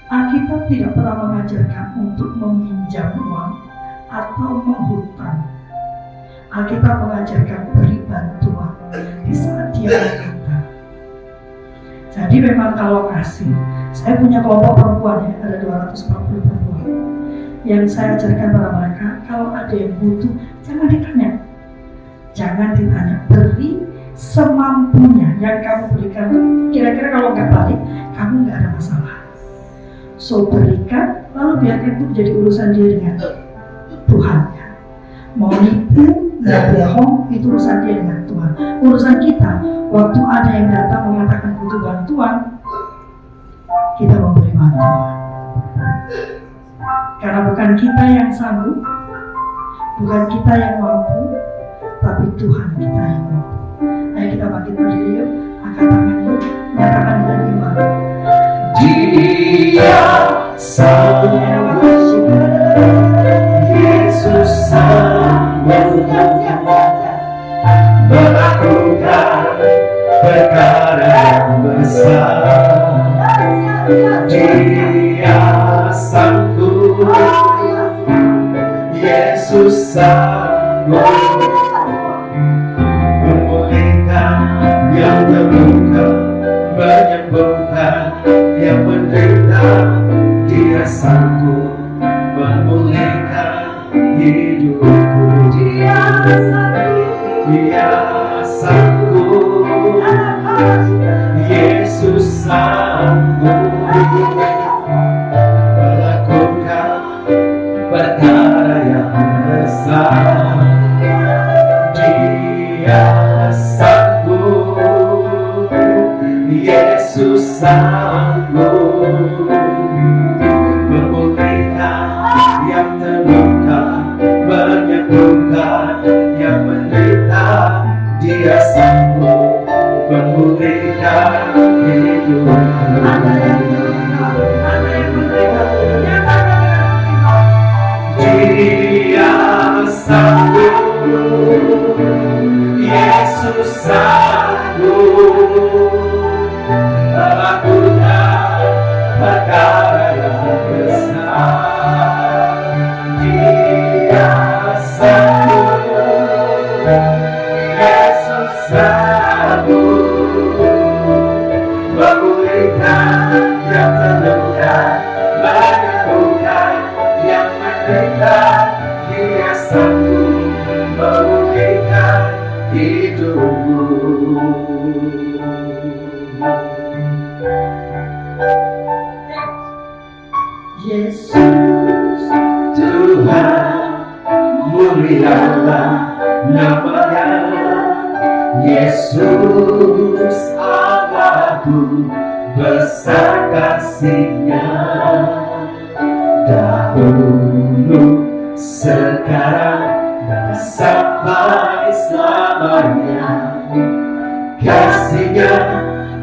Alkitab tidak pernah mengajarkan untuk meminjam uang atau menghutang. Alkitab mengajarkan beri bantuan di saat dia meminta. Jadi memang kalau kasih, saya punya kelompok perempuan ya, ada 240 perempuan. Yang saya ajarkan pada mereka, kalau ada yang butuh, jangan ditanya. Jangan ditanya, beri semampunya. Yang kamu berikan tuh kira-kira kalau nggak balik, kamu nggak ada masalah. So berikan, lalu biarkan itu menjadi urusan dia dengan Tuhan. Mau nipu, nggak bohong, itu urusan dia dengan Tuhan. Urusan kita, waktu ada yang datang mengatakan butuh bantuan, kita memberi bantuan. Karena bukan kita yang sanggup, bukan kita yang mampu, tapi Tuhan kita yang mampu. Ayo kita bangkit berdiri yuk, angkat tangan yuk, nyatakan dengan iman. Dia sanggup, Yesus sanggup melakukan perkara yang besar. Dia sanggup, Yesus sanggup memulihkan yang terluka, menyembuhkan yang menderita. Dia sanggup memulihkan hidupku. Dia sanggup, Yesus sanggup melakukan perkara yang besar. Dia sanggup, Yesus sanggup memulihkan yang terluka, menyembuhkan yang menderita. Dia sanggup memulihkan hidupku. Dia sanggup, Yesus sanggup melakukan perkara yang besar. Dia sanggup, Yesus sanggup memulihkan yang terluka, menyembuhkan yang menderita. Dia sanggup memulihkan hidupmu. Yesus Tuhan, mulialah namanya. Yesus Allahku, besar kasih-Nya, dahulu, sekarang, dan sampai selamanya. Kasih-Nya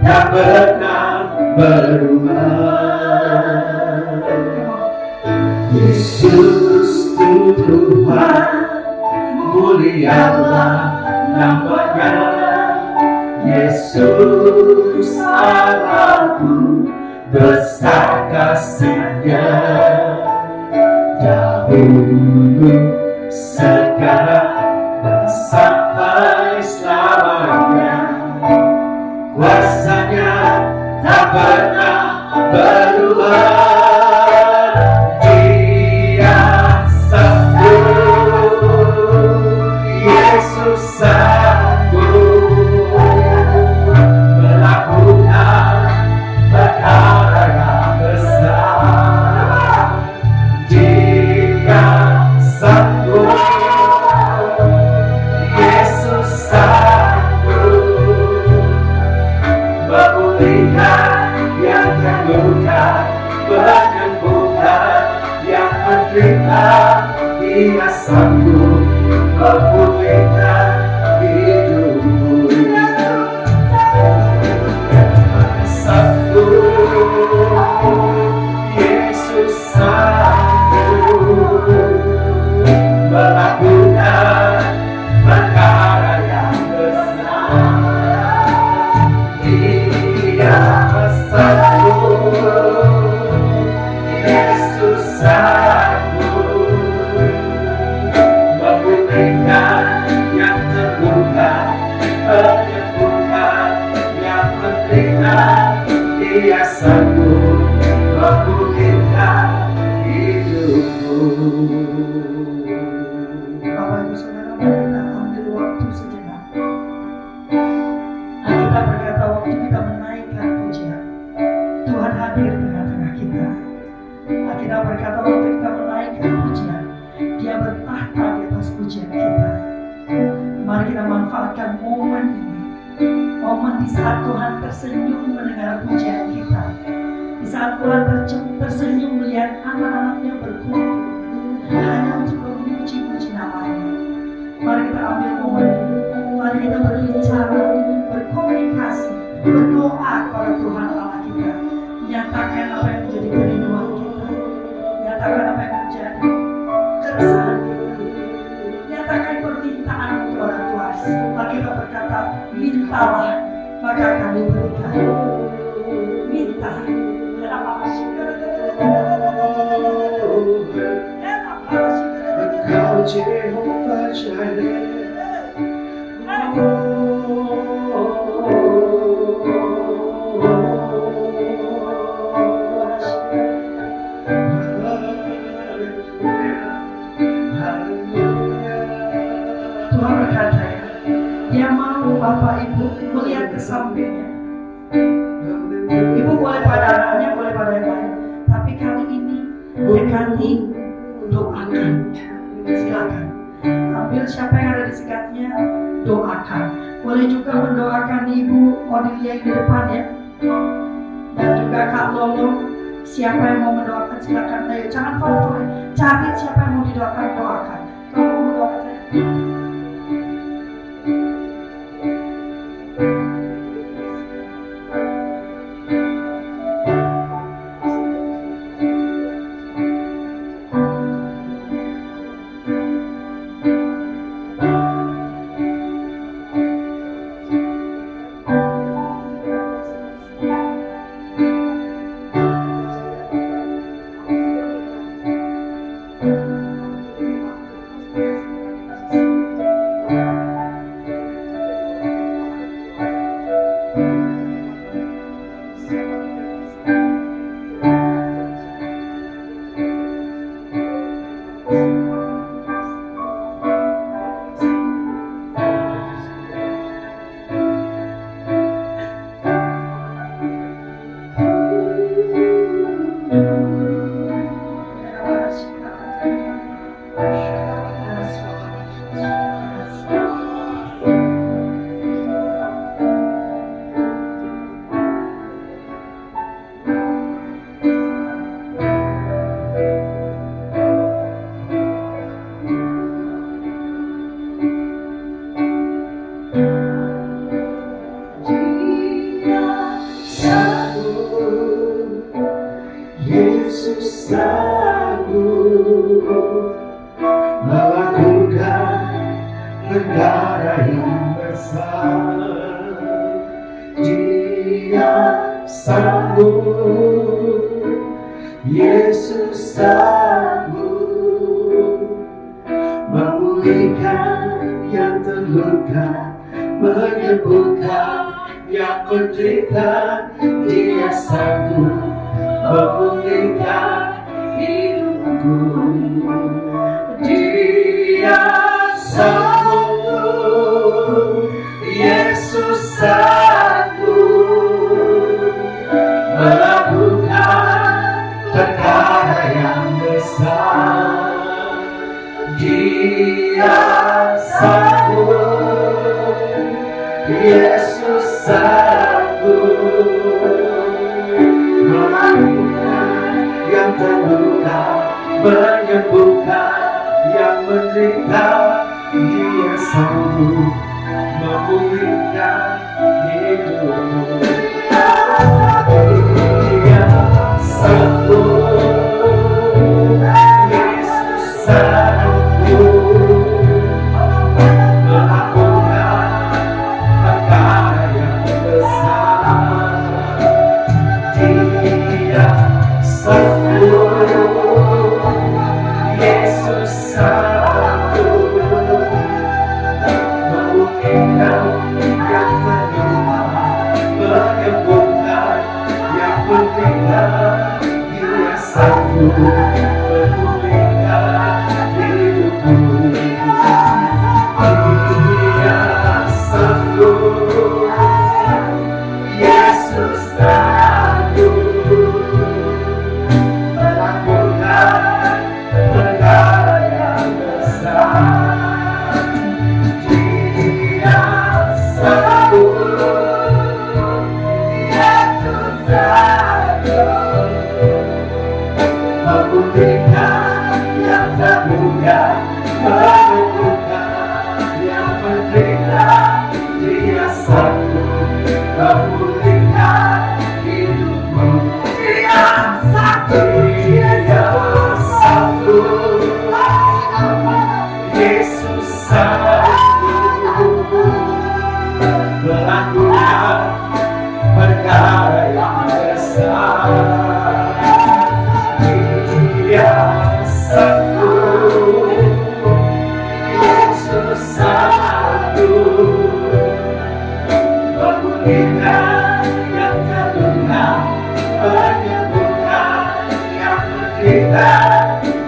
tak pernah berubah. Yesus Tuhan, mulialah nama-Nya. Yesus Allahku, besar kasih-Nya, dahulu, sekarang, dan sampai selamanya. Kuasa-Nya tak pernah berubah. Dia sanggup, Yesus sanggup melakukan perkara yang besar. Dia sanggup, Yesus sanggup memulihkan yang terluka, menyembuhkan yang menderita. Dia sanggup memulihkan hidupmu. Sanggup, Yesus sanggup melakukan perkara yang besar. Dia sanggup, Yesus sanggup memulihkan yang terluka, menyembuhkan yang menderita. Dia sanggup memulihkan hidupmu. Bapak Ibu Saudara, mari kita ambil waktu sejenak. Kita berkata waktu kita menaikkan pujian, Tuhan hadir di tengah-tengah kita. Kita berkata waktu kita menaikkan pujian, Dia bertahta di atas pujian kita. Mari kita manfaatkan momen ini, momen di saat Tuhan tersenyum mendengar pujian kita, di saat Tuhan tersenyum melihat anak-anaknya berkumpul hanya untuk memuji-muji nama-Nya. Mari kita ambil momen ini, mari kita berbicara, berkomunikasi, berdoa kepada Tuhan Allah kita, nyatakan apa yang menjadi kerinduan kita, nyatakan apa yang menjadi keresahan kita, nyatakan permintaan kepada Tuhan. Maka kita berkata, mintalah maka kami berikan. Minta. Engkau Jehovah Jireh. Tuhan berkata ya, Dia mau Bapak Ibu melihat ke sampingnya. Ibu boleh pada anaknya, boleh pada yang lain, tapi kali ini dekati, doakan. Silakan ambil siapa yang ada di dekatnya, doakan. Boleh juga mendoakan Ibu Odilia yang di depan ya, dan juga Kak Lolo. Siapa yang mau mendoakan silakan. Ayo jangan pada cari siapa yang mau didoakan, doakan. Kalau mau mendoakan saya. Yesus sanggup melakukan negara yang besar. Dia sanggup, Yesus sanggup memulihkan yang terluka, menyembuhkan yang menderita. Dia sanggup memulihkan hidupku. Dia sanggup, Yesus sanggup melakukan perkara yang besar. Dia sanggup, Yesus sanggup melakukan yang terluka, menyembuhkan yang menderita. Dia sanggup memulihkan hidupmu. Dia sanggup, Yesus sanggup melakukan perkara yang besar. Dia sanggup, Yesus sanggup memulihkan yang terluka, menyembuhkan yang menderita. Dia sanggup memulihkan hidupmu. Dia sanggup, Yesus sanggup melakukan perkara yang besar. Dia sanggup, Yesus sanggup memulihkan yang terluka, menyembuhkan yang menderita. Dia sanggup memulihkan hidupmu. Dia sanggup, Dia sanggup, Yesus sanggup melakukan perkara yang besar. Dia sanggup, Yesus sanggup memulihkan yang terluka, menyembuhkan yang menderita.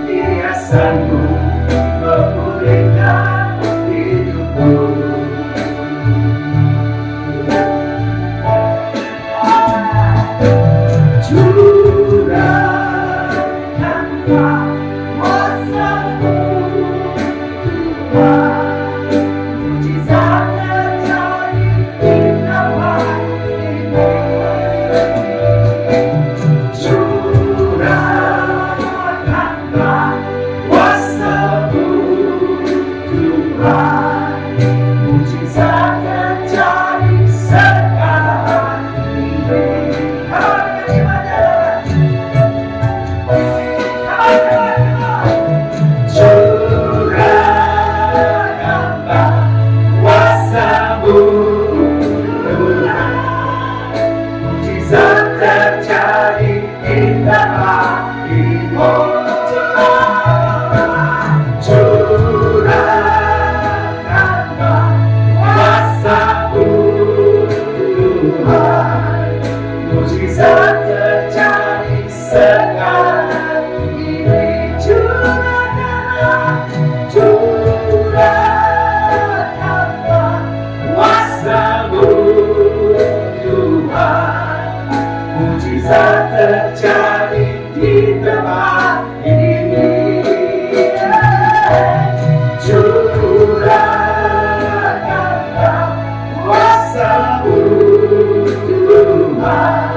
Dia sanggup memulihkan hidupmu. Curahkanlah kuasa-Mu Tuhan, mujizat terjadi di tempat ini. Curahkanlah kuasa-Mu Tuhan, mujizat terjadi sekarang ini. Curahkanlah kuasa-Mu Tuhan, mujizat terjadi di tempat ini. Curahkanlah kuasa-Mu Tuhan, mujizat terjadi sekarang ini. Curahkanlah kuasa-Mu Tuhan, mujizat terjadi di tempat ini. Curahkanlah kuasa-Mu Tuhan,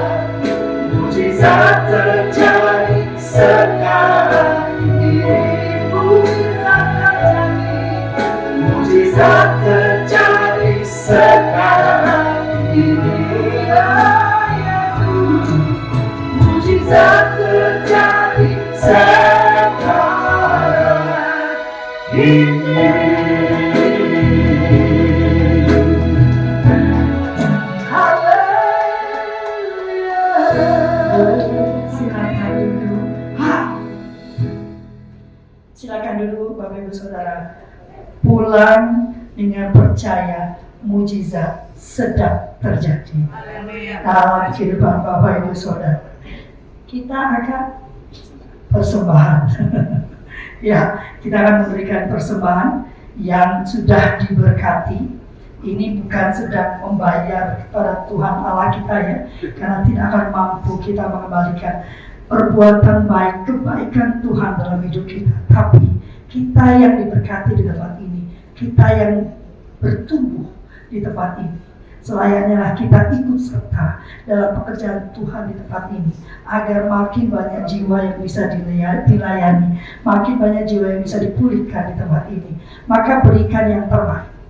mujizat terjadi sekarang ini. Mujizat terjadi sekarang ini. Mujizat terjadi sekarang ini. Silakan duduk. Silakan duduk, Bapak Ibu Saudara. Pulang dengan percaya mujizat sedang terjadi dalam kehidupan Bapak Ibu Saudara. Kita akan persembahan. Ya, kita akan memberikan persembahan yang sudah diberkati. Ini bukan sedang membayar kepada Tuhan Allah kita ya, karena tidak akan mampu kita mengembalikan perbuatan baik, kebaikan Tuhan dalam hidup kita. Tapi kita yang diberkati di tempat ini, kita yang bertumbuh di tempat ini, selayaknya lah kita ikut serta dalam pekerjaan Tuhan di tempat ini, agar makin banyak jiwa yang bisa dilayani, makin banyak jiwa yang bisa dipulihkan di tempat ini. Maka berikan yang terbaik.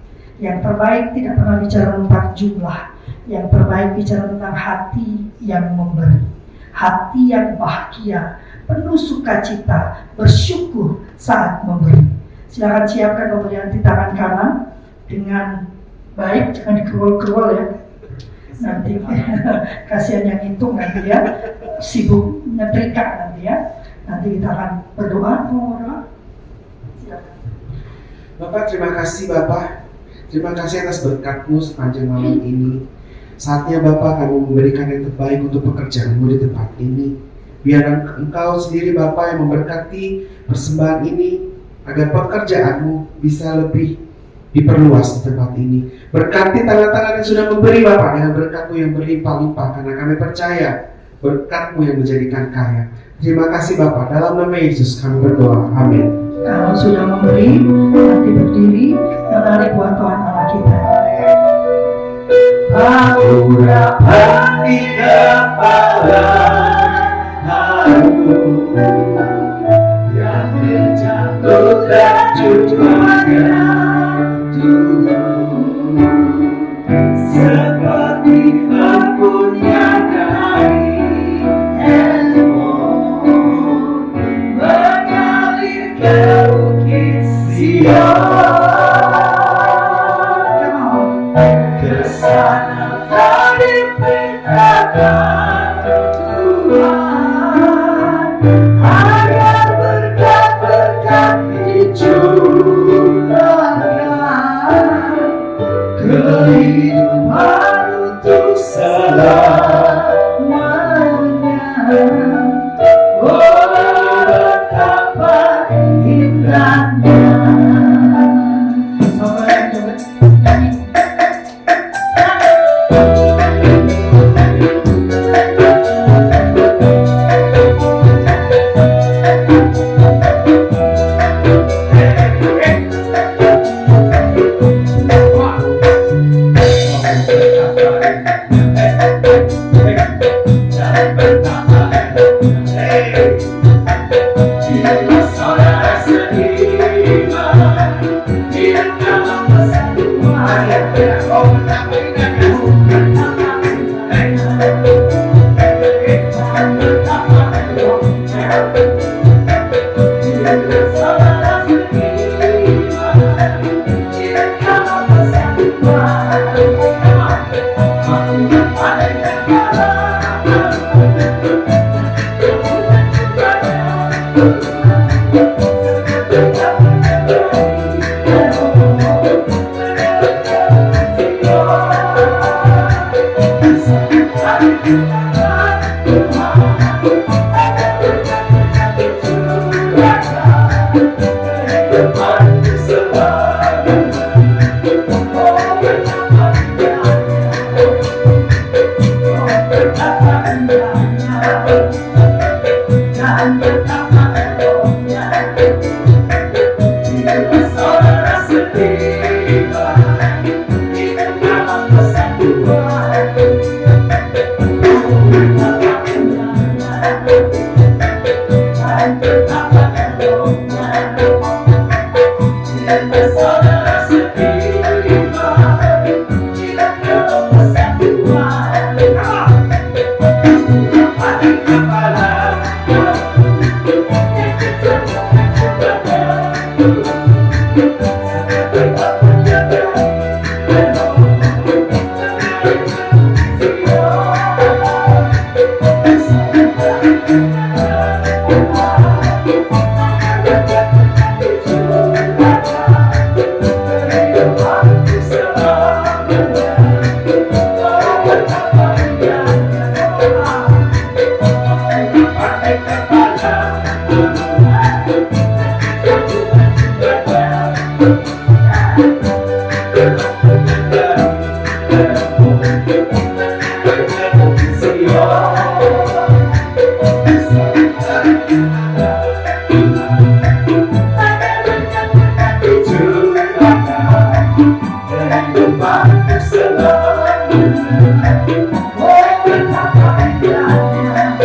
Yang terbaik tidak pernah bicara tentang jumlah. Yang terbaik bicara tentang hati yang memberi, hati yang bahagia, penuh sukacita, bersyukur saat memberi. Silakan siapkan pemberian di tangan kanan dengan baik, jangan dikerol-kerol ya. Nanti kasihan yang hitung nanti ya, sibuk nyetrika nanti ya. Nanti kita akan berdoa. Silakan. Bapak, terima kasih Bapak. Terima kasih atas berkat-Mu sepanjang malam ini. Saatnya Bapak kami memberikan yang terbaik untuk pekerjaan-Mu di tempat ini. Biar Engkau sendiri Bapak yang memberkati persembahan ini, agar pekerjaan-Mu bisa lebih diperluas di tempat ini. Berkati tangan-tangan yang sudah memberi Bapak dengan berkat-Mu yang berlimpah-limpah, karena kami percaya berkat-Mu yang menjadikan kaya. Terima kasih Bapak, dalam nama Yesus kami berdoa, amin. Kalau sudah memberi, nanti berdiri menari buat Tuhan Allah kita. Aku dapat di kepala aku yang terjatuh dan cuma seperti punya dari ilmu mengalir ke bukit Sion. Kesana tadi perintahkan Tuhan agar berkat-berkat dicurahkan kehidupan untuk selamanya. Oh, betapa indahnya. Bye.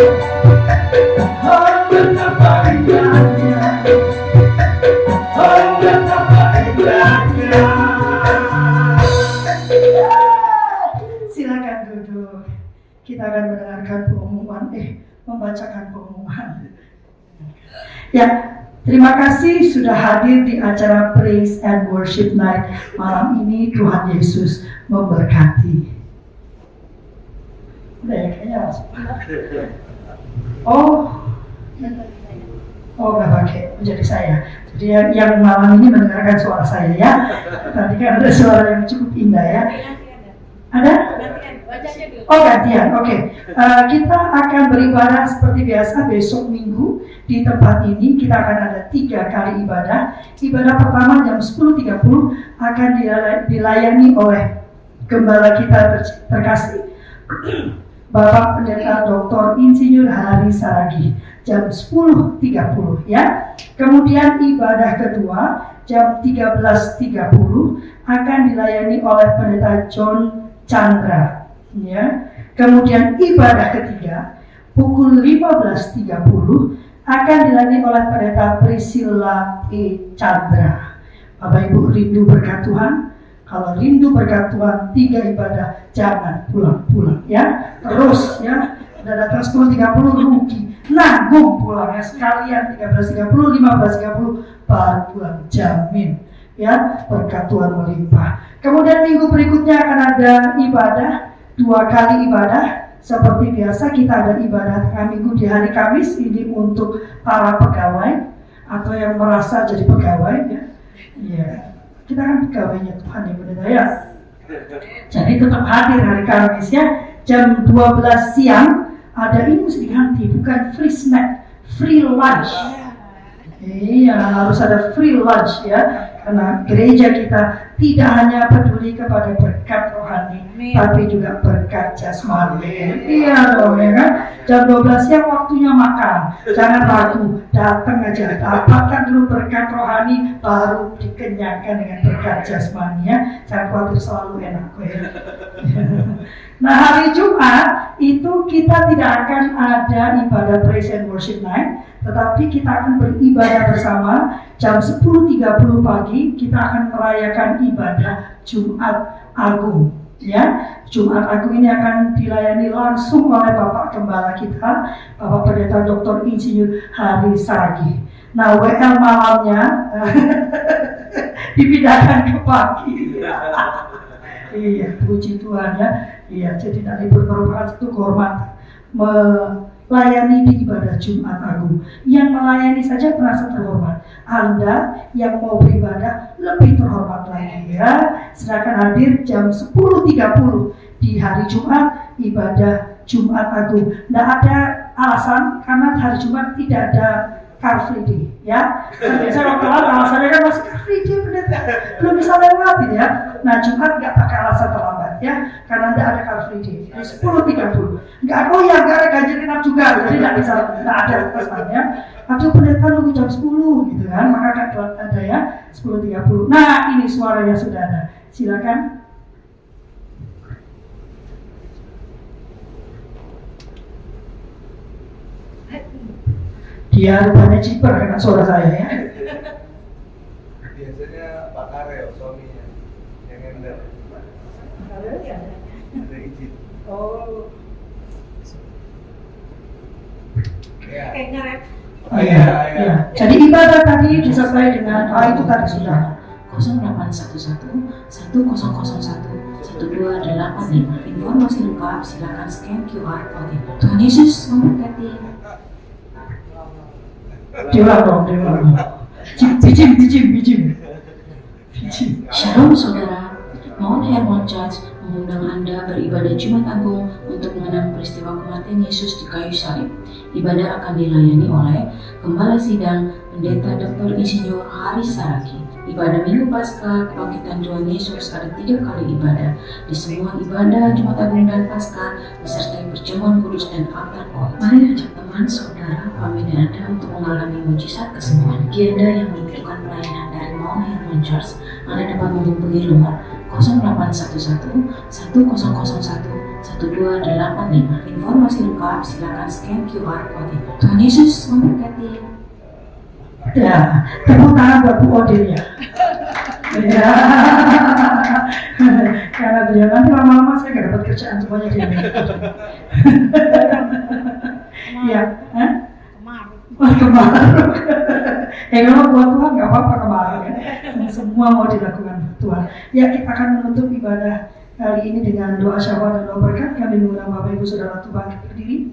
Oh betapa indahnya, oh betapa indahnya. Silakan duduk. Kita akan mendengarkan pengumuman, membacakan pengumuman. Ya, terima kasih sudah hadir di acara Praise and Worship Night malam ini. Tuhan Yesus memberkati. Udah ya, kayaknya langsung. Oh, nggak pakai, menjadi saya. Jadi yang malam ini mendengarkan suara saya ya. Tadi kan ada suara yang cukup indah ya. Ada? Oh gantian, oke. Kita akan beribadah seperti biasa besok Minggu di tempat ini. Kita akan ada 3 kali ibadah. Ibadah pertama jam 10.30 akan dilayani oleh gembala kita terkasih Bapak Pendeta Dr. Insinyur Hari Saragi jam 10.30 ya. Kemudian ibadah kedua jam 13.30 akan dilayani oleh Pendeta John Chandra ya. Kemudian ibadah ketiga pukul 15.30 akan dilayani oleh Pendeta Priscilla E. Chandra. Bapak Ibu rindu berkat Tuhan? Kalau rindu berkat Tuhan, 3 ibadah jangan pulang-pulang ya. Terus ya, udah datang 10.30 rugi, nanggung pulangnya sekalian 13.30, 15.30 baru pulang, jamin ya berkat Tuhan melimpah. Kemudian minggu berikutnya akan ada ibadah, 2 kali ibadah. Seperti biasa kita ada ibadah tengah minggu di hari Kamis. Ini untuk para pegawai atau yang merasa jadi pegawai ya. Iya, kita kan pegawainya Tuhan ya benar ya. Jadi tetap hadir hari Kamis ya. Jam 12 siang ada ini mesti diganti, bukan free snack, free lunch. Iya, harus ada free lunch ya. Karena gereja kita tidak hanya peduli kepada berkat rohani, tapi juga berkat jasmani. Iya dong ya kan. Jam 12 siang waktunya makan. Jangan ragu, datang aja. Dapatkan dulu berkat rohani, baru dikenyangkan dengan berkat jasmani ya. Jangan khawatir, selalu enak ya. Nah hari Jumat itu kita tidak akan ada ibadah Praise and Worship Night, tetapi kita akan beribadah bersama jam 10.30 pagi. Kita akan merayakan ibadah Jumat Agung ya. Jumat Agung ini akan dilayani langsung oleh Bapak Gembala kita, Bapak Pendeta Dr. Insinyur Hari Saragi. Nah WL malamnya dipindahkan ke pagi. Iya, puji Tuhan ya. Iya, jadi tidak libur merupakan satu kehormatan melayani di ibadah Jumat Agung. Yang melayani saja merasa terhormat. Anda yang mau beribadah lebih terhormat lagi ya. Silakan hadir jam 10.30 di hari Jumat ibadah Jumat Agung. Tidak ada alasan karena hari Jumat tidak ada Car Free Day ya. Biasanya waktu alasannya kan masih Car Free Day belum bisa lewatin ya. Nah Jumat nggak pakai alasan terlambat ya, karena tidak ada Car Free Day. Jadi 10.30 nggak nggak ada ganjil genap juga, jadi nggak ada pesannya. Aduh pendeta nunggu jam 10 gitu kan, maka kan ada ya 10.30. Nah ini suaranya sudah ada, silakan. Dia rupanya ciper dengan suara saya ya. Biasanya Pak Karel, suaminya yang ember. Karel ya? Ada izin. Oh. Ya. Kayaknya rep. Oh, iya. Jadi ibadah tadi disertai dengan itu tadi sudah 0811 1001 1285. Informasi lengkap silakan scan QR code. Tuhan Yesus memberkati. diulang dong. Bijim. Shalom saudara, Mount Hermon Church mengundang Anda beribadah Jumat Agung untuk mengenang peristiwa kematian Yesus di kayu salib. Ibadah akan dilayani oleh Gembala Sidang Pendeta Dr. Insinyur Hari Saragi. Ibadah Minggu Paskah Kebangkitan Tuhan Yesus ada 3 kali ibadah. Di semua ibadah Jumat Agung dan Paskah disertai perjamuan kudus dan altar kol. Mari ajak teman, saudara, famili Anda untuk mengalami mujizat kesembuhan. Bagi Anda yang membutuhkan pelayanan dari Mount Hermon Church, Anda dapat menghubungi nomor 0811 1001 1285. Informasi lengkap silakan scan QR code ini. Tuhan Yesus memberkati. Ya, tepuk tangan buat Bu Odin ya. Ya, karena beliau nanti lama-lama saya nggak dapat kerjaan semuanya di ini. Ya, wah kemarin. Kalau buat Tuhan nggak apa-apa kemarin ya. Semua mau dilakukan Tuhan. Ya, kita akan menutup ibadah kali ini dengan doa syafaat dan doa berkat. Kami mengundang Bapak Ibu Saudara Tuhan berdiri.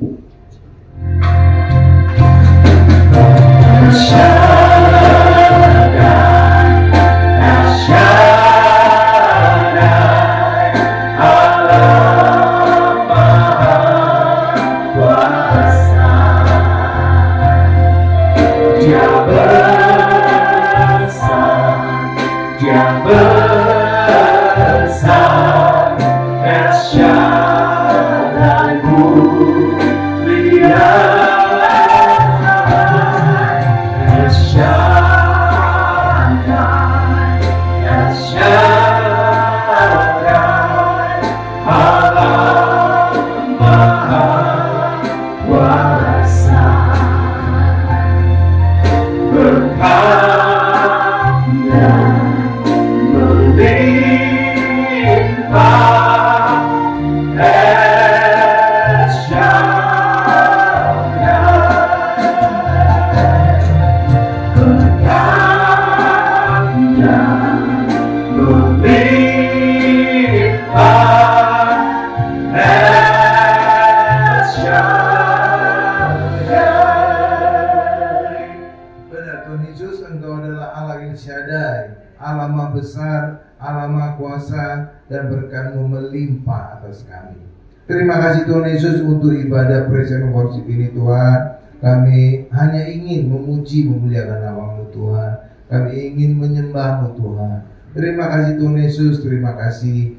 Terima kasih Tuhan Yesus untuk ibadah praise and worship ini Tuhan. Kami hanya ingin memuji memuliakan nama-Mu Tuhan. Kami ingin menyembah-Mu Tuhan. Terima kasih Tuhan Yesus, terima kasih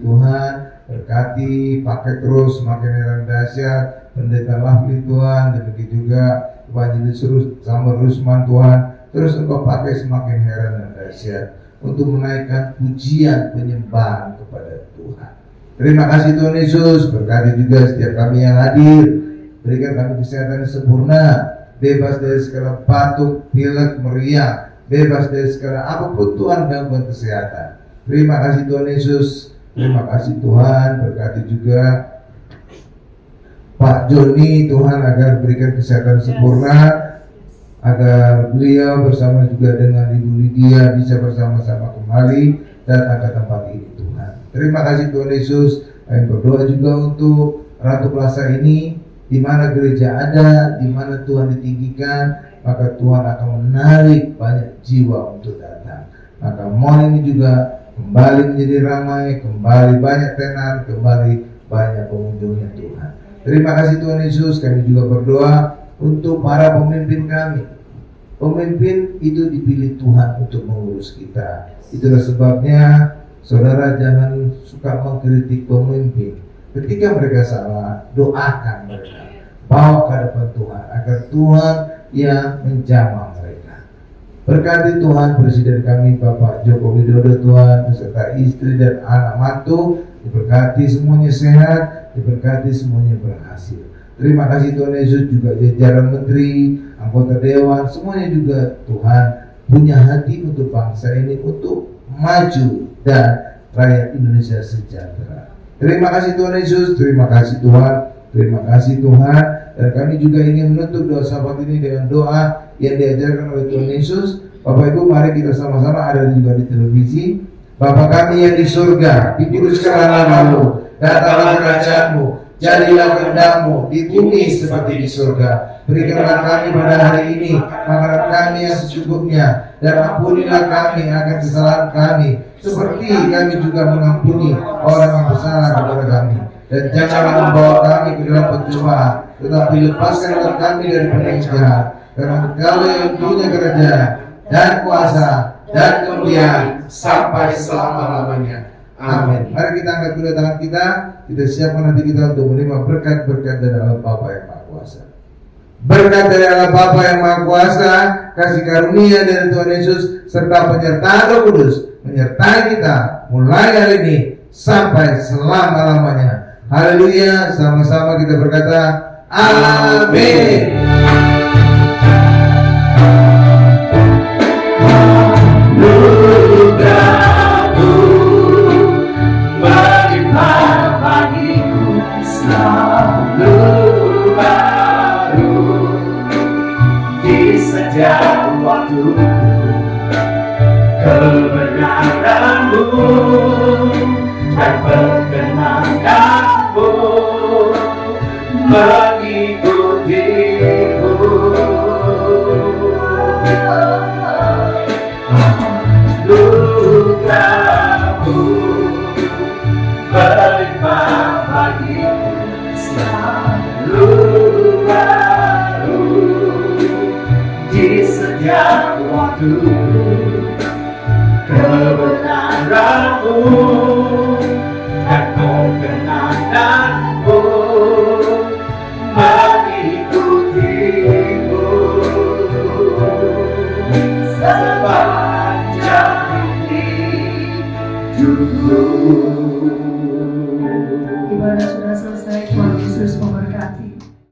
Tuhan. Berkati, pakai terus semakin heran dahsyat Pendeta Lafli Tuhan, demikian juga Evangelis Samuel Rusman Tuhan. Terus Engkau pakai semakin heran dan dahsyat untuk menaikkan pujian penyembahan kepada Tuhan. Terima kasih Tuhan Yesus, berkati juga setiap kami yang hadir. Berikan kami kesehatan yang sempurna, bebas dari segala batuk, pilek, meriang, bebas dari segala apapun Tuhan gangguan kesehatan. Terima kasih Tuhan Yesus, terima kasih Tuhan, berkati juga Pak Joni Tuhan agar berikan kesehatan sempurna, agar beliau bersama juga dengan Ibu Lydia bisa bersama-sama kembali datang ke tempat ini Tuhan. Terima kasih Tuhan Yesus. Kami berdoa juga untuk Ratu Plaza ini, di mana gereja ada, di mana Tuhan ditinggikan, maka Tuhan akan menarik banyak jiwa untuk datang. Maka mall ini juga kembali menjadi ramai, kembali banyak tenan, kembali banyak pengunjungnya Tuhan. Terima kasih Tuhan Yesus. Kami juga berdoa untuk para pemimpin kami. Pemimpin itu dipilih Tuhan untuk mengurus kita. Itulah sebabnya saudara jangan suka mengkritik pemimpin. Ketika mereka salah, doakan mereka, bawa ke hadapan Tuhan agar Tuhan yang menjamah mereka. Berkati Tuhan Presiden kami Bapak Joko Widodo Tuhan, beserta istri dan anak mantu, diberkati semuanya sehat, diberkati semuanya berhasil. Terima kasih Tuhan Yesus, juga jajaran menteri, anggota dewan, semuanya juga Tuhan punya hati untuk bangsa ini untuk maju dan rakyat Indonesia sejahtera. Terima kasih Tuhan Yesus, terima kasih Tuhan, terima kasih Tuhan. Dan kami juga ingin menutup doa sahabat ini dengan doa yang diajarkan oleh Tuhan Yesus. Bapak Ibu, mari kita sama-sama ada juga di televisi. Bapa kami yang di surga, dikuduskanlah namamu, datanglah kerajaan-Mu, jadilah kehendak-Mu di bumi seperti di surga. Berikanlah kami pada hari ini makanan kami yang secukupnya, dan ampunilah kami akan kesalahan kami, seperti kami juga mengampuni orang yang bersalah kepada kami. Dan janganlah membawa kami ke dalam pencobaan, tetapi lepaskanlah kami dari yang jahat. Karena Engkau yang punya kerajaan dan kuasa dan kemuliaan sampai selama-lamanya. Amin. Mari kita angkat kedua tangan kita siapkan nanti kita untuk menerima berkat-berkat dari Allah Bapa yang Maha Kuasa. Berkat dari Allah Bapa yang Maha Kuasa, kasih karunia dari Tuhan Yesus, serta penyertaan Roh Kudus menyertai kita mulai hari ini sampai selama-lamanya. Haleluya, sama-sama kita berkata amin. Anugerahmu melimpah bagiku selalu baru di setiap waktu. Kebenaranmu dan perkenankanmu mengikutiku. Anugerahmu melimpah bagiku selalu baru di setiap waktu. Kebenaranmu